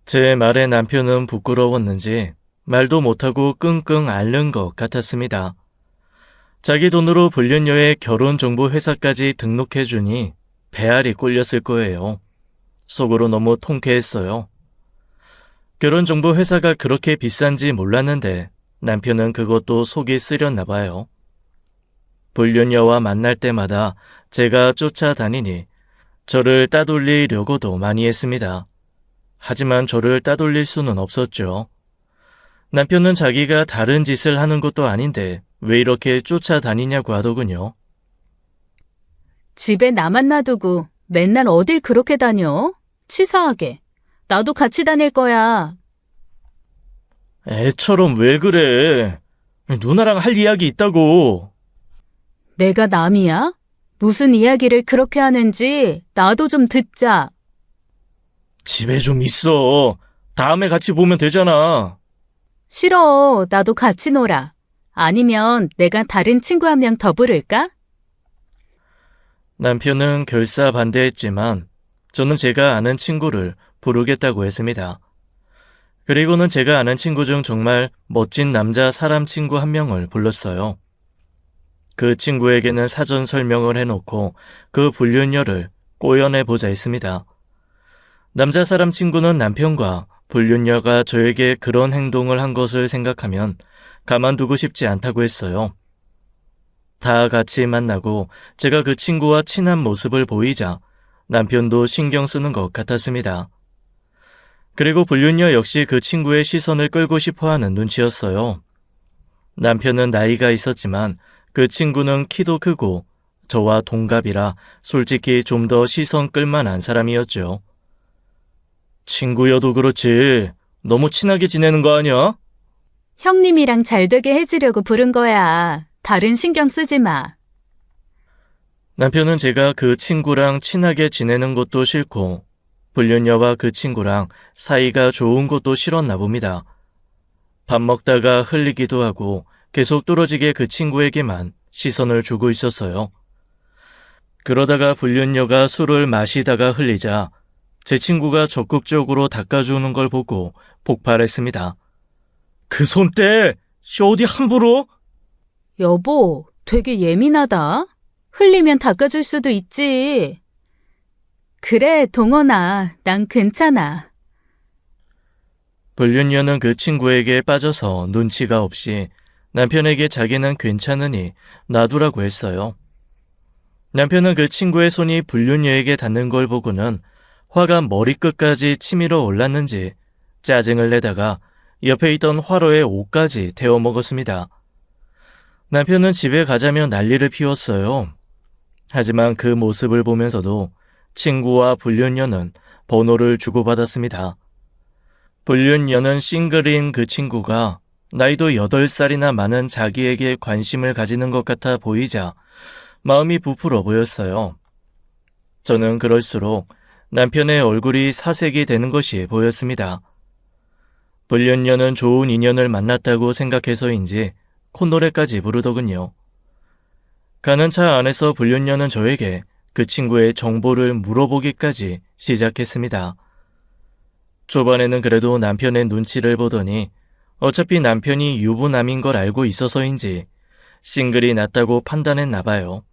제 말에 남편은 부끄러웠는지 말도 못하고 끙끙 앓는 것 같았습니다. 자기 돈으로 불륜녀의 결혼정보회사까지 등록해주니 배알이 꼴렸을 거예요. 속으로 너무 통쾌했어요. 결혼정보회사가 그렇게 비싼지 몰랐는데 남편은 그것도 속이 쓰렸나 봐요. 불륜녀와 만날 때마다 제가 쫓아다니니 저를 따돌리려고도 많이 했습니다. 하지만 저를 따돌릴 수는 없었죠. 남편은 자기가 다른 짓을 하는 것도 아닌데 왜 이렇게 쫓아다니냐고 하더군요. 집에 나만 놔두고 맨날 어딜 그렇게 다녀? 치사하게. 나도 같이 다닐 거야. 애처럼 왜 그래? 누나랑 할 이야기 있다고. 내가 남이야? 무슨 이야기를 그렇게 하는지 나도 좀 듣자. 집에 좀 있어. 다음에 같이 보면 되잖아. 싫어. 나도 같이 놀아. 아니면 내가 다른 친구 한 명 더 부를까? 남편은 결사 반대했지만 저는 제가 아는 친구를 부르겠다고 했습니다. 그리고는 제가 아는 친구 중 정말 멋진 남자 사람 친구 한 명을 불렀어요. 그 친구에게는 사전 설명을 해놓고 그 불륜녀를 꼬연해보자 했습니다. 남자 사람 친구는 남편과 불륜녀가 저에게 그런 행동을 한 것을 생각하면 가만두고 싶지 않다고 했어요. 다 같이 만나고 제가 그 친구와 친한 모습을 보이자 남편도 신경 쓰는 것 같았습니다. 그리고 불륜녀 역시 그 친구의 시선을 끌고 싶어하는 눈치였어요. 남편은 나이가 있었지만 그 친구는 키도 크고 저와 동갑이라 솔직히 좀 더 시선 끌만한 사람이었죠. 친구여도 그렇지 너무 친하게 지내는 거 아니야? 형님이랑 잘 되게 해주려고 부른 거야. 다른 신경 쓰지 마. 남편은 제가 그 친구랑 친하게 지내는 것도 싫고 불륜녀와 그 친구랑 사이가 좋은 것도 싫었나 봅니다. 밥 먹다가 흘리기도 하고 계속 뚫어지게 그 친구에게만 시선을 주고 있었어요. 그러다가 불륜녀가 술을 마시다가 흘리자 제 친구가 적극적으로 닦아주는 걸 보고 폭발했습니다. 그 손 떼! 어디 함부로? 여보, 되게 예민하다. 흘리면 닦아줄 수도 있지. 그래, 동원아. 난 괜찮아. 불륜녀는 그 친구에게 빠져서 눈치가 없이 남편에게 자기는 괜찮으니 놔두라고 했어요. 남편은 그 친구의 손이 불륜녀에게 닿는 걸 보고는 화가 머리끝까지 치밀어 올랐는지 짜증을 내다가 옆에 있던 화로에 옷까지 태워 먹었습니다. 남편은 집에 가자며 난리를 피웠어요. 하지만 그 모습을 보면서도 친구와 불륜녀는 번호를 주고받았습니다. 불륜녀는 싱글인 그 친구가 나이도 8살이나 많은 자기에게 관심을 가지는 것 같아 보이자 마음이 부풀어 보였어요. 저는 그럴수록 남편의 얼굴이 사색이 되는 것이 보였습니다. 불륜녀는 좋은 인연을 만났다고 생각해서인지 콧노래까지 부르더군요. 가는 차 안에서 불륜녀는 저에게 그 친구의 정보를 물어보기까지 시작했습니다. 초반에는 그래도 남편의 눈치를 보더니 어차피 남편이 유부남인 걸 알고 있어서인지 싱글이 낫다고 판단했나 봐요.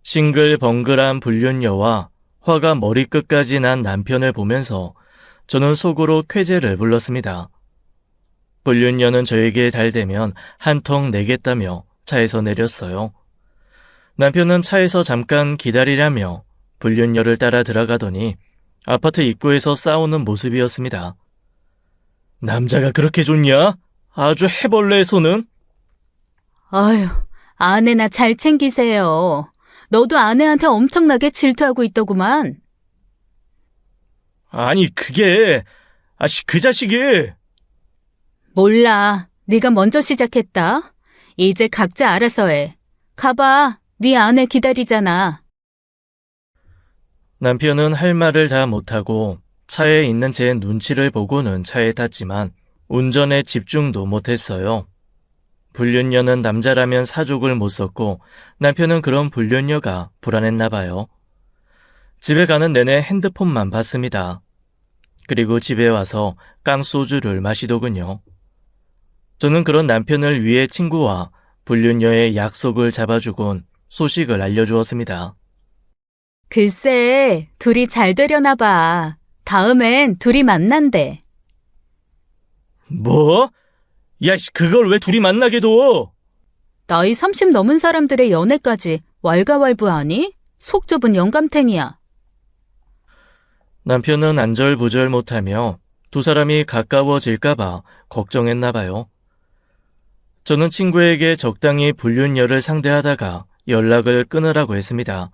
싱글벙글한 불륜녀와 화가 머리끝까지 난 남편을 보면서 저는 속으로 쾌재를 불렀습니다. 불륜녀는 저에게 잘 되면 한 통 내겠다며 차에서 내렸어요. 남편은 차에서 잠깐 기다리라며 불륜녀를 따라 들어가더니 아파트 입구에서 싸우는 모습이었습니다. 남자가 그렇게 좋냐? 아주 해벌레의 손은? 아휴, 아내나 잘 챙기세요. 너도 아내한테 엄청나게 질투하고 있더구만. 아니, 그게, 그 자식이. 몰라. 네가 먼저 시작했다. 이제 각자 알아서 해. 가봐. 네 아내 기다리잖아. 남편은 할 말을 다 못하고 차에 있는 제 눈치를 보고는 차에 탔지만 운전에 집중도 못했어요. 불륜녀는 남자라면 사족을 못 썼고 남편은 그런 불륜녀가 불안했나 봐요. 집에 가는 내내 핸드폰만 봤습니다. 그리고 집에 와서 깡소주를 마시더군요. 저는 그런 남편을 위해 친구와 불륜녀의 약속을 잡아주곤 소식을 알려주었습니다. 글쎄, 둘이 잘 되려나 봐. 다음엔 둘이 만난대. 뭐? 야, 그걸 왜 둘이 만나게 둬? 나이 30 넘은 사람들의 연애까지 왈가왈부하니? 속 좁은 영감탱이야. 남편은 안절부절 못하며 두 사람이 가까워질까봐 걱정했나 봐요. 저는 친구에게 적당히 불륜녀를 상대하다가 연락을 끊으라고 했습니다.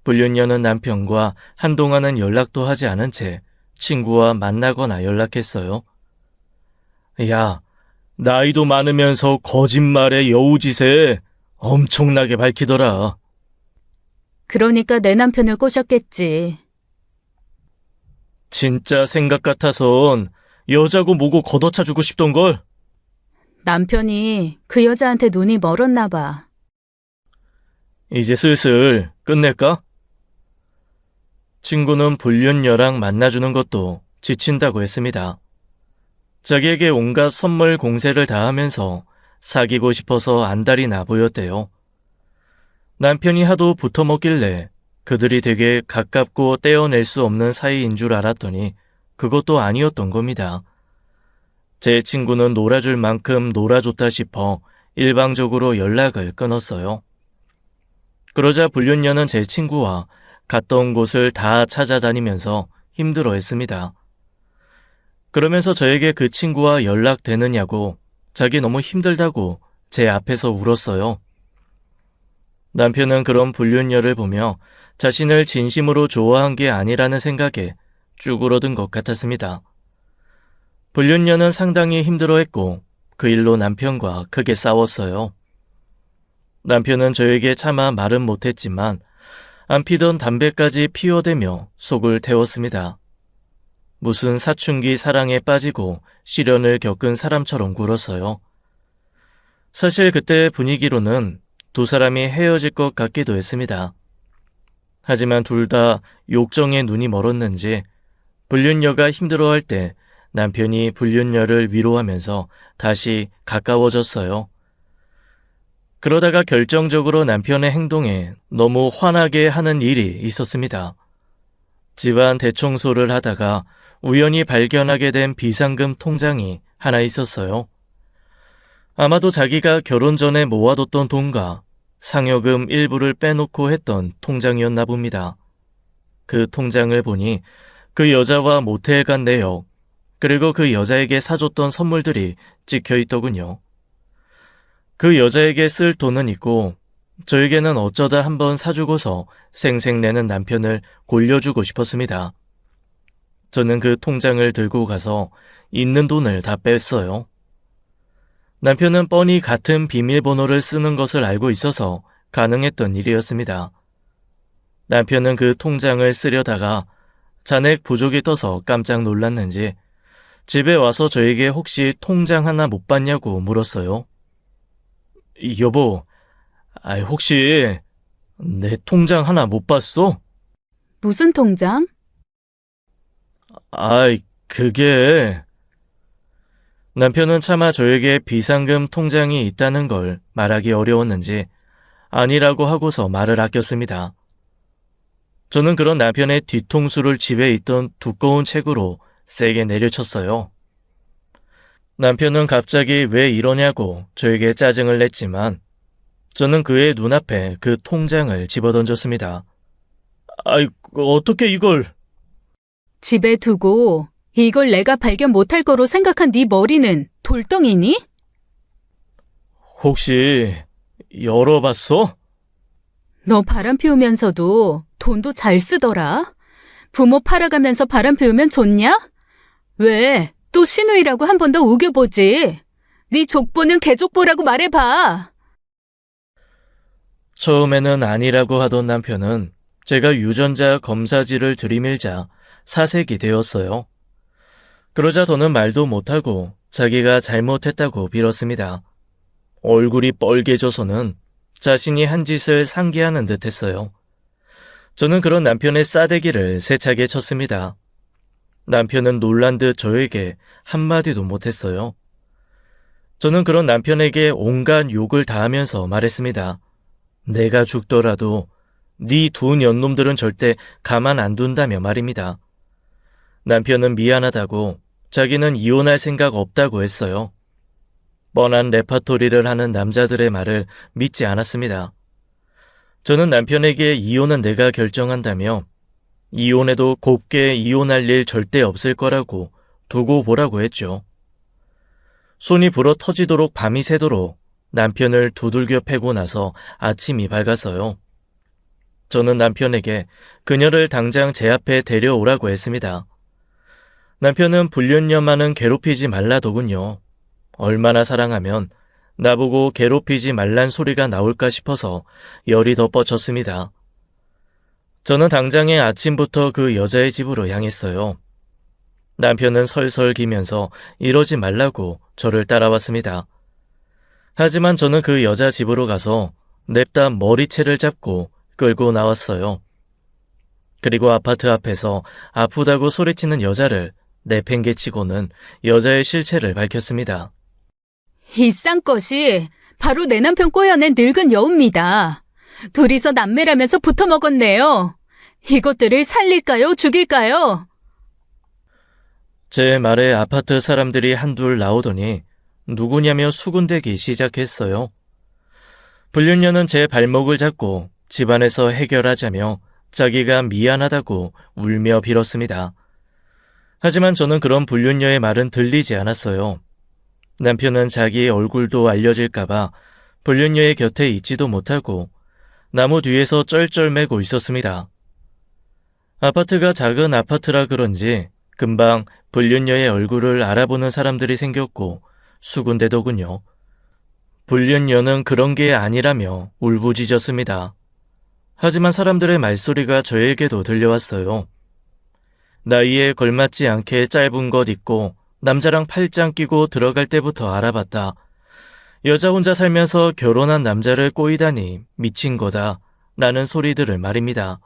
불륜녀는 남편과 한동안은 연락도 하지 않은 채 친구와 만나거나 연락했어요. 야, 나이도 많으면서 거짓말에 여우짓에 엄청나게 밝히더라. 그러니까 내 남편을 꼬셨겠지. 진짜 생각 같아선 여자고 뭐고 걷어차주고 싶던걸. 남편이 그 여자한테 눈이 멀었나 봐. 이제 슬슬 끝낼까? 친구는 불륜녀랑 만나주는 것도 지친다고 했습니다. 자기에게 온갖 선물 공세를 다하면서 사귀고 싶어서 안달이 나 보였대요. 남편이 하도 붙어먹길래 그들이 되게 가깝고 떼어낼 수 없는 사이인 줄 알았더니 그것도 아니었던 겁니다. 제 친구는 놀아줄 만큼 놀아줬다 싶어 일방적으로 연락을 끊었어요. 그러자 불륜녀는 제 친구와 갔던 곳을 다 찾아다니면서 힘들어했습니다. 그러면서 저에게 그 친구와 연락되느냐고 자기 너무 힘들다고 제 앞에서 울었어요. 남편은 그런 불륜녀를 보며 자신을 진심으로 좋아한 게 아니라는 생각에 쭈그러든 것 같았습니다. 불륜녀는 상당히 힘들어했고 그 일로 남편과 크게 싸웠어요. 남편은 저에게 차마 말은 못했지만 안 피던 담배까지 피워대며 속을 태웠습니다. 무슨 사춘기 사랑에 빠지고 시련을 겪은 사람처럼 굴었어요. 사실 그때 분위기로는 두 사람이 헤어질 것 같기도 했습니다. 하지만 둘 다 욕정에 눈이 멀었는지 불륜녀가 힘들어할 때 남편이 불륜녀를 위로하면서 다시 가까워졌어요. 그러다가 결정적으로 남편의 행동에 너무 화나게 하는 일이 있었습니다. 집안 대청소를 하다가 우연히 발견하게 된 비상금 통장이 하나 있었어요. 아마도 자기가 결혼 전에 모아뒀던 돈과 상여금 일부를 빼놓고 했던 통장이었나 봅니다. 그 통장을 보니 그 여자와 모텔 간 내역, 그리고 그 여자에게 사줬던 선물들이 찍혀 있더군요. 그 여자에게 쓸 돈은 있고 저에게는 어쩌다 한번 사주고서 생색내는 남편을 골려주고 싶었습니다. 저는 그 통장을 들고 가서 있는 돈을 다 뺐어요. 남편은 뻔히 같은 비밀번호를 쓰는 것을 알고 있어서 가능했던 일이었습니다. 남편은 그 통장을 쓰려다가 잔액 부족이 떠서 깜짝 놀랐는지 집에 와서 저에게 혹시 통장 하나 못 봤냐고 물었어요. 여보, 혹시 내 통장 하나 못 봤어? 무슨 통장? 그게... 남편은 차마 저에게 비상금 통장이 있다는 걸 말하기 어려웠는지 아니라고 하고서 말을 아꼈습니다. 저는 그런 남편의 뒤통수를 집에 있던 두꺼운 책으로 세게 내려쳤어요. 남편은 갑자기 왜 이러냐고 저에게 짜증을 냈지만 저는 그의 눈앞에 그 통장을 집어던졌습니다. 어떻게 이걸... 집에 두고 이걸 내가 발견 못할 거로 생각한 네 머리는 돌덩이니? 혹시 열어봤어? 너 바람 피우면서도 돈도 잘 쓰더라. 부모 팔아가면서 바람 피우면 좋냐? 왜? 또 시누이라고 한 번 더 우겨보지. 네 족보는 개족보라고 말해봐. 처음에는 아니라고 하던 남편은 제가 유전자 검사지를 들이밀자 사색이 되었어요. 그러자 더는 말도 못하고 자기가 잘못했다고 빌었습니다. 얼굴이 뻘개져서는 자신이 한 짓을 상기하는 듯 했어요. 저는 그런 남편의 싸대기를 세차게 쳤습니다. 남편은 놀란 듯 저에게 한마디도 못했어요. 저는 그런 남편에게 온갖 욕을 다하면서 말했습니다. 내가 죽더라도 네 두 년놈들은 절대 가만 안 둔다며 말입니다. 남편은 미안하다고 자기는 이혼할 생각 없다고 했어요. 뻔한 레파토리를 하는 남자들의 말을 믿지 않았습니다. 저는 남편에게 이혼은 내가 결정한다며 이혼해도 곱게 이혼할 일 절대 없을 거라고 두고 보라고 했죠. 손이 불어 터지도록 밤이 새도록 남편을 두들겨 패고 나서 아침이 밝았어요. 저는 남편에게 그녀를 당장 제 앞에 데려오라고 했습니다. 남편은 불륜녀만은 괴롭히지 말라더군요. 얼마나 사랑하면 나보고 괴롭히지 말란 소리가 나올까 싶어서 열이 더 뻗쳤습니다. 저는 당장에 아침부터 그 여자의 집으로 향했어요. 남편은 설설 기면서 이러지 말라고 저를 따라왔습니다. 하지만 저는 그 여자 집으로 가서 냅다 머리채를 잡고 끌고 나왔어요. 그리고 아파트 앞에서 아프다고 소리치는 여자를 내팽개치고는 여자의 실체를 밝혔습니다. 이 쌍것이 바로 내 남편 꼬여낸 늙은 여우입니다. 둘이서 남매라면서 붙어먹었네요. 이것들을 살릴까요? 죽일까요? 제 말에 아파트 사람들이 한둘 나오더니 누구냐며 수군대기 시작했어요. 불륜녀는 제 발목을 잡고 집안에서 해결하자며 자기가 미안하다고 울며 빌었습니다. 하지만 저는 그런 불륜녀의 말은 들리지 않았어요. 남편은 자기의 얼굴도 알려질까봐 불륜녀의 곁에 있지도 못하고 나무 뒤에서 쩔쩔매고 있었습니다. 아파트가 작은 아파트라 그런지 금방 불륜녀의 얼굴을 알아보는 사람들이 생겼고 수군대더군요. 불륜녀는 그런 게 아니라며 울부짖었습니다. 하지만 사람들의 말소리가 저에게도 들려왔어요. 나이에 걸맞지 않게 짧은 것 입고 남자랑 팔짱 끼고 들어갈 때부터 알아봤다. 여자 혼자 살면서 결혼한 남자를 꼬이다니 미친 거다 라는 소리들을 말입니다.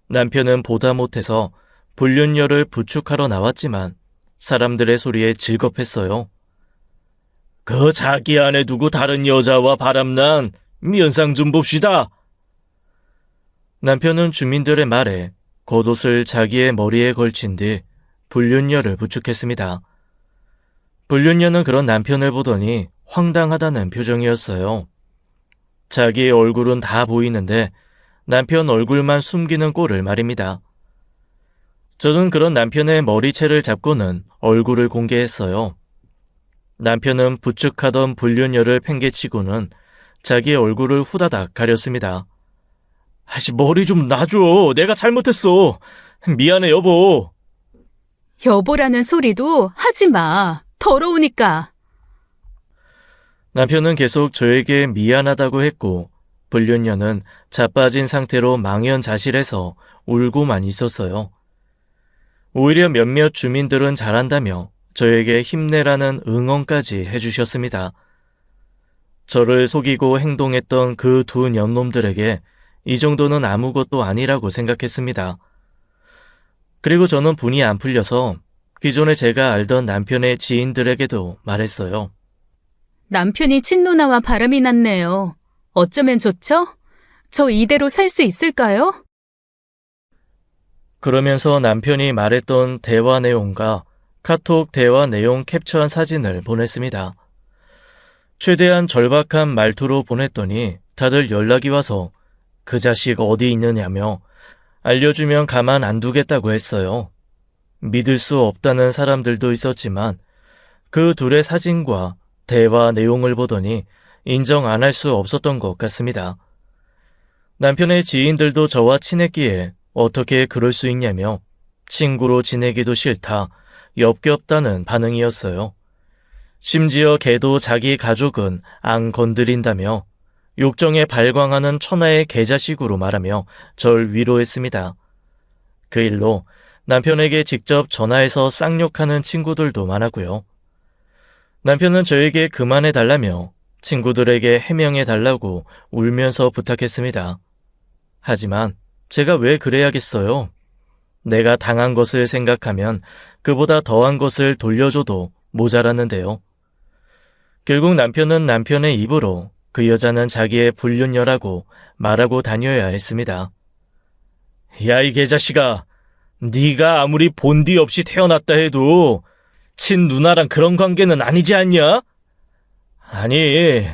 남편은 보다 못해서 불륜녀를 부축하러 나왔지만 사람들의 소리에 질겁했어요. 그 자기 안에 두고 다른 여자와 바람난 면상 좀 봅시다. 남편은 주민들의 말에 겉옷을 자기의 머리에 걸친 뒤 불륜녀를 부축했습니다. 불륜녀는 그런 남편을 보더니 황당하다는 표정이었어요. 자기의 얼굴은 다 보이는데 남편 얼굴만 숨기는 꼴을 말입니다. 저는 그런 남편의 머리채를 잡고는 얼굴을 공개했어요. 남편은 부축하던 불륜녀를 팽개치고는 자기 얼굴을 후다닥 가렸습니다. 머리 좀 놔줘. 내가 잘못했어. 미안해 여보. 여보라는 소리도 하지 마. 더러우니까. 남편은 계속 저에게 미안하다고 했고 불륜녀는 자빠진 상태로 망연자실해서 울고만 있었어요. 오히려 몇몇 주민들은 잘한다며 저에게 힘내라는 응원까지 해주셨습니다. 저를 속이고 행동했던 그 두 년놈들에게 이 정도는 아무것도 아니라고 생각했습니다. 그리고 저는 분이 안 풀려서 기존에 제가 알던 남편의 지인들에게도 말했어요. 남편이 친누나와 바람이 났네요. 어쩌면 좋죠? 저 이대로 살 수 있을까요? 그러면서 남편이 말했던 대화 내용과 카톡 대화 내용 캡처한 사진을 보냈습니다. 최대한 절박한 말투로 보냈더니 다들 연락이 와서 그 자식 어디 있느냐며 알려주면 가만 안 두겠다고 했어요. 믿을 수 없다는 사람들도 있었지만 그 둘의 사진과 대화 내용을 보더니 인정 안 할 수 없었던 것 같습니다. 남편의 지인들도 저와 친했기에 어떻게 그럴 수 있냐며 친구로 지내기도 싫다, 엽겹다는 반응이었어요. 심지어 걔도 자기 가족은 안 건드린다며 욕정에 발광하는 천하의 개자식으로 말하며 절 위로했습니다. 그 일로 남편에게 직접 전화해서 쌍욕하는 친구들도 많았고요. 남편은 저에게 그만해달라며 친구들에게 해명해달라고 울면서 부탁했습니다. 하지만 제가 왜 그래야겠어요? 내가 당한 것을 생각하면 그보다 더한 것을 돌려줘도 모자랐는데요. 결국 남편은 남편의 입으로 그 여자는 자기의 불륜녀라고 말하고 다녀야 했습니다. 야, 이 개자식아, 네가 아무리 본디 없이 태어났다 해도 친누나랑 그런 관계는 아니지 않냐? 아니,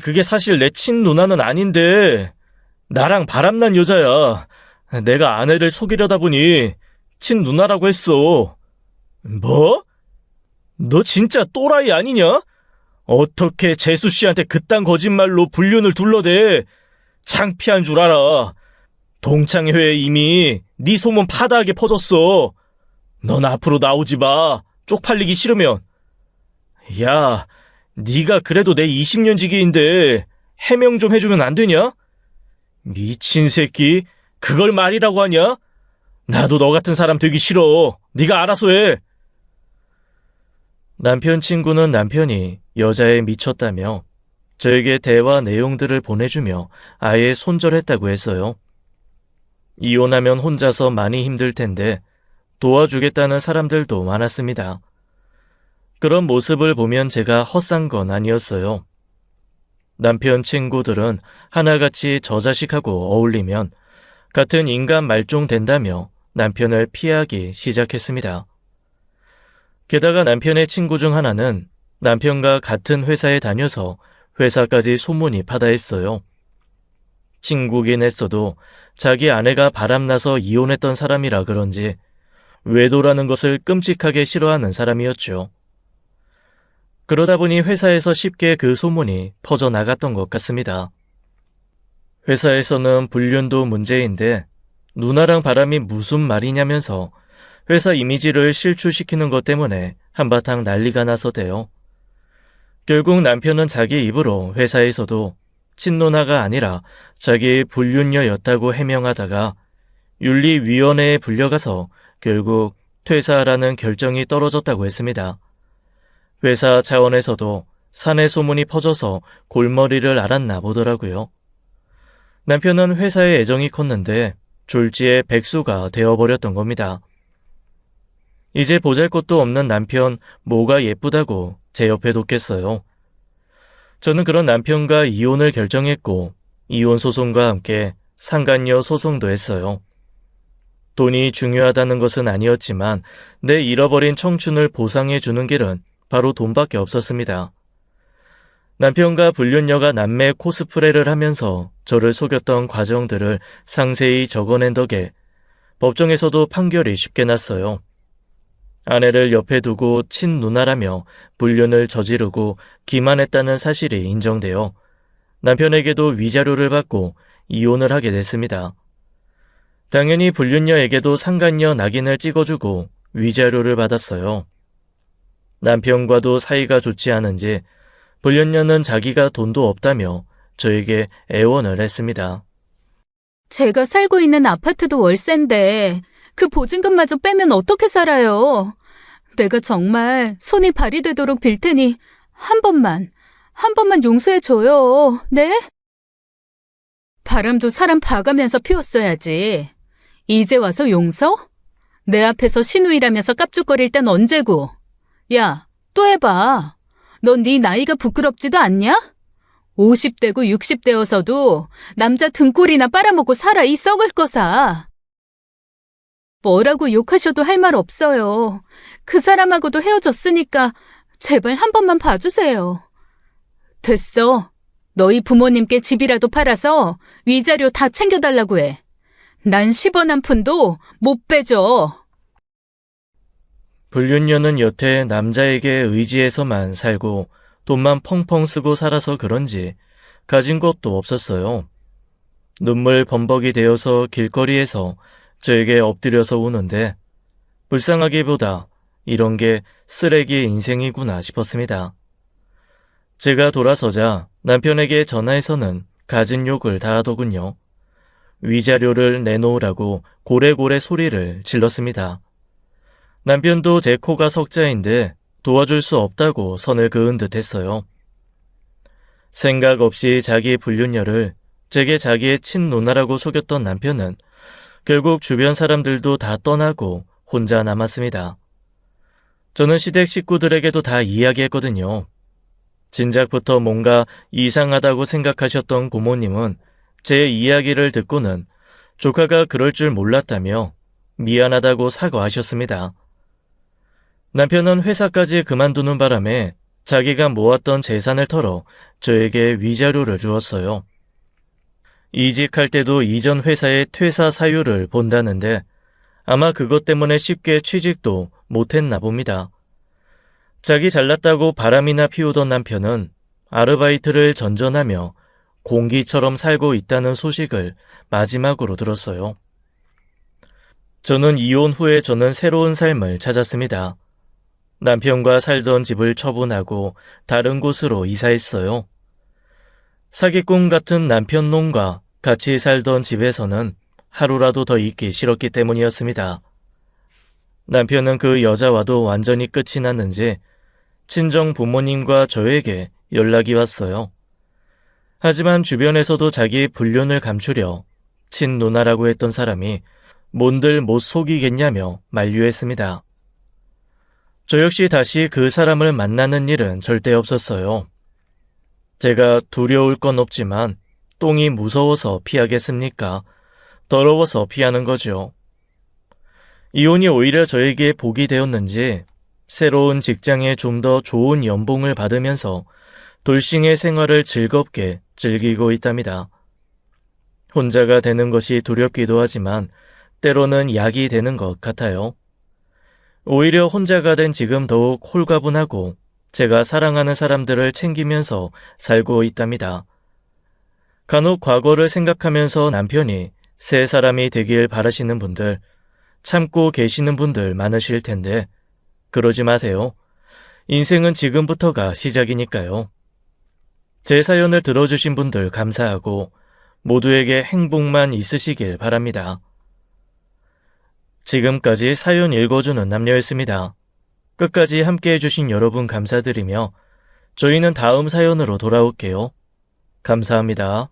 그게 사실 내 친누나는 아닌데 나랑 바람난 여자야. 내가 아내를 속이려다 보니 친누나라고 했어. 뭐? 너 진짜 또라이 아니냐? 어떻게 재수 씨한테 그딴 거짓말로 불륜을 둘러대? 창피한 줄 알아. 동창회에 이미 네 소문 파다하게 퍼졌어. 넌 앞으로 나오지 마. 쪽팔리기 싫으면. 야, 네가 그래도 내 20년 지기인데 해명 좀 해주면 안 되냐? 미친 새끼, 그걸 말이라고 하냐? 나도 너 같은 사람 되기 싫어. 네가 알아서 해. 남편 친구는 남편이 여자에 미쳤다며 저에게 대화 내용들을 보내주며 아예 손절했다고 했어요. 이혼하면 혼자서 많이 힘들 텐데 도와주겠다는 사람들도 많았습니다. 그런 모습을 보면 제가 헛산 건 아니었어요. 남편 친구들은 하나같이 저 자식하고 어울리면 같은 인간 말종 된다며 남편을 피하기 시작했습니다. 게다가 남편의 친구 중 하나는 남편과 같은 회사에 다녀서 회사까지 소문이 파다했어요. 친구긴 했어도 자기 아내가 바람나서 이혼했던 사람이라 그런지 외도라는 것을 끔찍하게 싫어하는 사람이었죠. 그러다 보니 회사에서 쉽게 그 소문이 퍼져나갔던 것 같습니다. 회사에서는 불륜도 문제인데 누나랑 바람이 무슨 말이냐면서 회사 이미지를 실추시키는 것 때문에 한바탕 난리가 나서대요. 결국 남편은 자기 입으로 회사에서도 친누나가 아니라 자기 불륜녀였다고 해명하다가 윤리위원회에 불려가서 결국 퇴사하라는 결정이 떨어졌다고 했습니다. 회사 차원에서도 사내 소문이 퍼져서 골머리를 앓았나 보더라고요. 남편은 회사에 애정이 컸는데 졸지에 백수가 되어버렸던 겁니다. 이제 보잘것도 없는 남편 뭐가 예쁘다고 제 옆에 뒀겠어요. 저는 그런 남편과 이혼을 결정했고 이혼 소송과 함께 상간녀 소송도 했어요. 돈이 중요하다는 것은 아니었지만 내 잃어버린 청춘을 보상해 주는 길은 바로 돈밖에 없었습니다. 남편과 불륜녀가 남매 코스프레를 하면서 저를 속였던 과정들을 상세히 적어낸 덕에 법정에서도 판결이 쉽게 났어요. 아내를 옆에 두고 친누나라며 불륜을 저지르고 기만했다는 사실이 인정되어 남편에게도 위자료를 받고 이혼을 하게 됐습니다. 당연히 불륜녀에게도 상간녀 낙인을 찍어주고 위자료를 받았어요. 남편과도 사이가 좋지 않은지 불륜녀는 자기가 돈도 없다며 저에게 애원을 했습니다. 제가 살고 있는 아파트도 월세인데 그 보증금마저 빼면 어떻게 살아요? 내가 정말 손이 발이 되도록 빌 테니 한 번만 용서해줘요. 네? 바람도 사람 봐가면서 피웠어야지. 이제 와서 용서? 내 앞에서 시누이라면서 깝죽거릴 땐 언제고? 야, 또 해봐. 넌 네 나이가 부끄럽지도 않냐? 50대고 60대여서도 남자 등골이나 빨아먹고 살아, 이 썩을 거사. 뭐라고 욕하셔도 할 말 없어요. 그 사람하고도 헤어졌으니까 제발 한 번만 봐주세요. 됐어. 너희 부모님께 집이라도 팔아서 위자료 다 챙겨달라고 해. 난 10원 한 푼도 못 빼줘. 불륜녀는 여태 남자에게 의지해서만 살고 돈만 펑펑 쓰고 살아서 그런지 가진 것도 없었어요. 눈물 범벅이 되어서 길거리에서 저에게 엎드려서 우는데 불쌍하기보다 이런 게 쓰레기 인생이구나 싶었습니다. 제가 돌아서자 남편에게 전화해서는 갖은 욕을 다 하더군요. 위자료를 내놓으라고 고래고래 소리를 질렀습니다. 남편도 제 코가 석자인데 도와줄 수 없다고 선을 그은 듯 했어요. 생각 없이 자기 불륜녀를 제게 자기의 친누나라고 속였던 남편은 결국 주변 사람들도 다 떠나고 혼자 남았습니다. 저는 시댁 식구들에게도 다 이야기했거든요. 진작부터 뭔가 이상하다고 생각하셨던 고모님은 제 이야기를 듣고는 조카가 그럴 줄 몰랐다며 미안하다고 사과하셨습니다. 남편은 회사까지 그만두는 바람에 자기가 모았던 재산을 털어 저에게 위자료를 주었어요. 이직할 때도 이전 회사의 퇴사 사유를 본다는데 아마 그것 때문에 쉽게 취직도 못했나 봅니다. 자기 잘났다고 바람이나 피우던 남편은 아르바이트를 전전하며 공기처럼 살고 있다는 소식을 마지막으로 들었어요. 저는 이혼 후에 저는 새로운 삶을 찾았습니다. 남편과 살던 집을 처분하고 다른 곳으로 이사했어요. 사기꾼 같은 남편 놈과 같이 살던 집에서는 하루라도 더 있기 싫었기 때문이었습니다. 남편은 그 여자와도 완전히 끝이 났는지 친정 부모님과 저에게 연락이 왔어요. 하지만 주변에서도 자기 불륜을 감추려 친누나라고 했던 사람이 뭔들 못 속이겠냐며 만류했습니다. 저 역시 다시 그 사람을 만나는 일은 절대 없었어요. 제가 두려울 건 없지만 똥이 무서워서 피하겠습니까? 더러워서 피하는 거죠. 이혼이 오히려 저에게 복이 되었는지 새로운 직장에 좀 더 좋은 연봉을 받으면서 돌싱의 생활을 즐겁게 즐기고 있답니다. 혼자가 되는 것이 두렵기도 하지만 때로는 약이 되는 것 같아요. 오히려 혼자가 된 지금 더욱 홀가분하고 제가 사랑하는 사람들을 챙기면서 살고 있답니다. 간혹 과거를 생각하면서 남편이 새 사람이 되길 바라시는 분들, 참고 계시는 분들 많으실 텐데 그러지 마세요. 인생은 지금부터가 시작이니까요. 제 사연을 들어주신 분들 감사하고 모두에게 행복만 있으시길 바랍니다. 지금까지 사연 읽어주는 남녀였습니다. 끝까지 함께해 주신 여러분 감사드리며 저희는 다음 사연으로 돌아올게요. 감사합니다.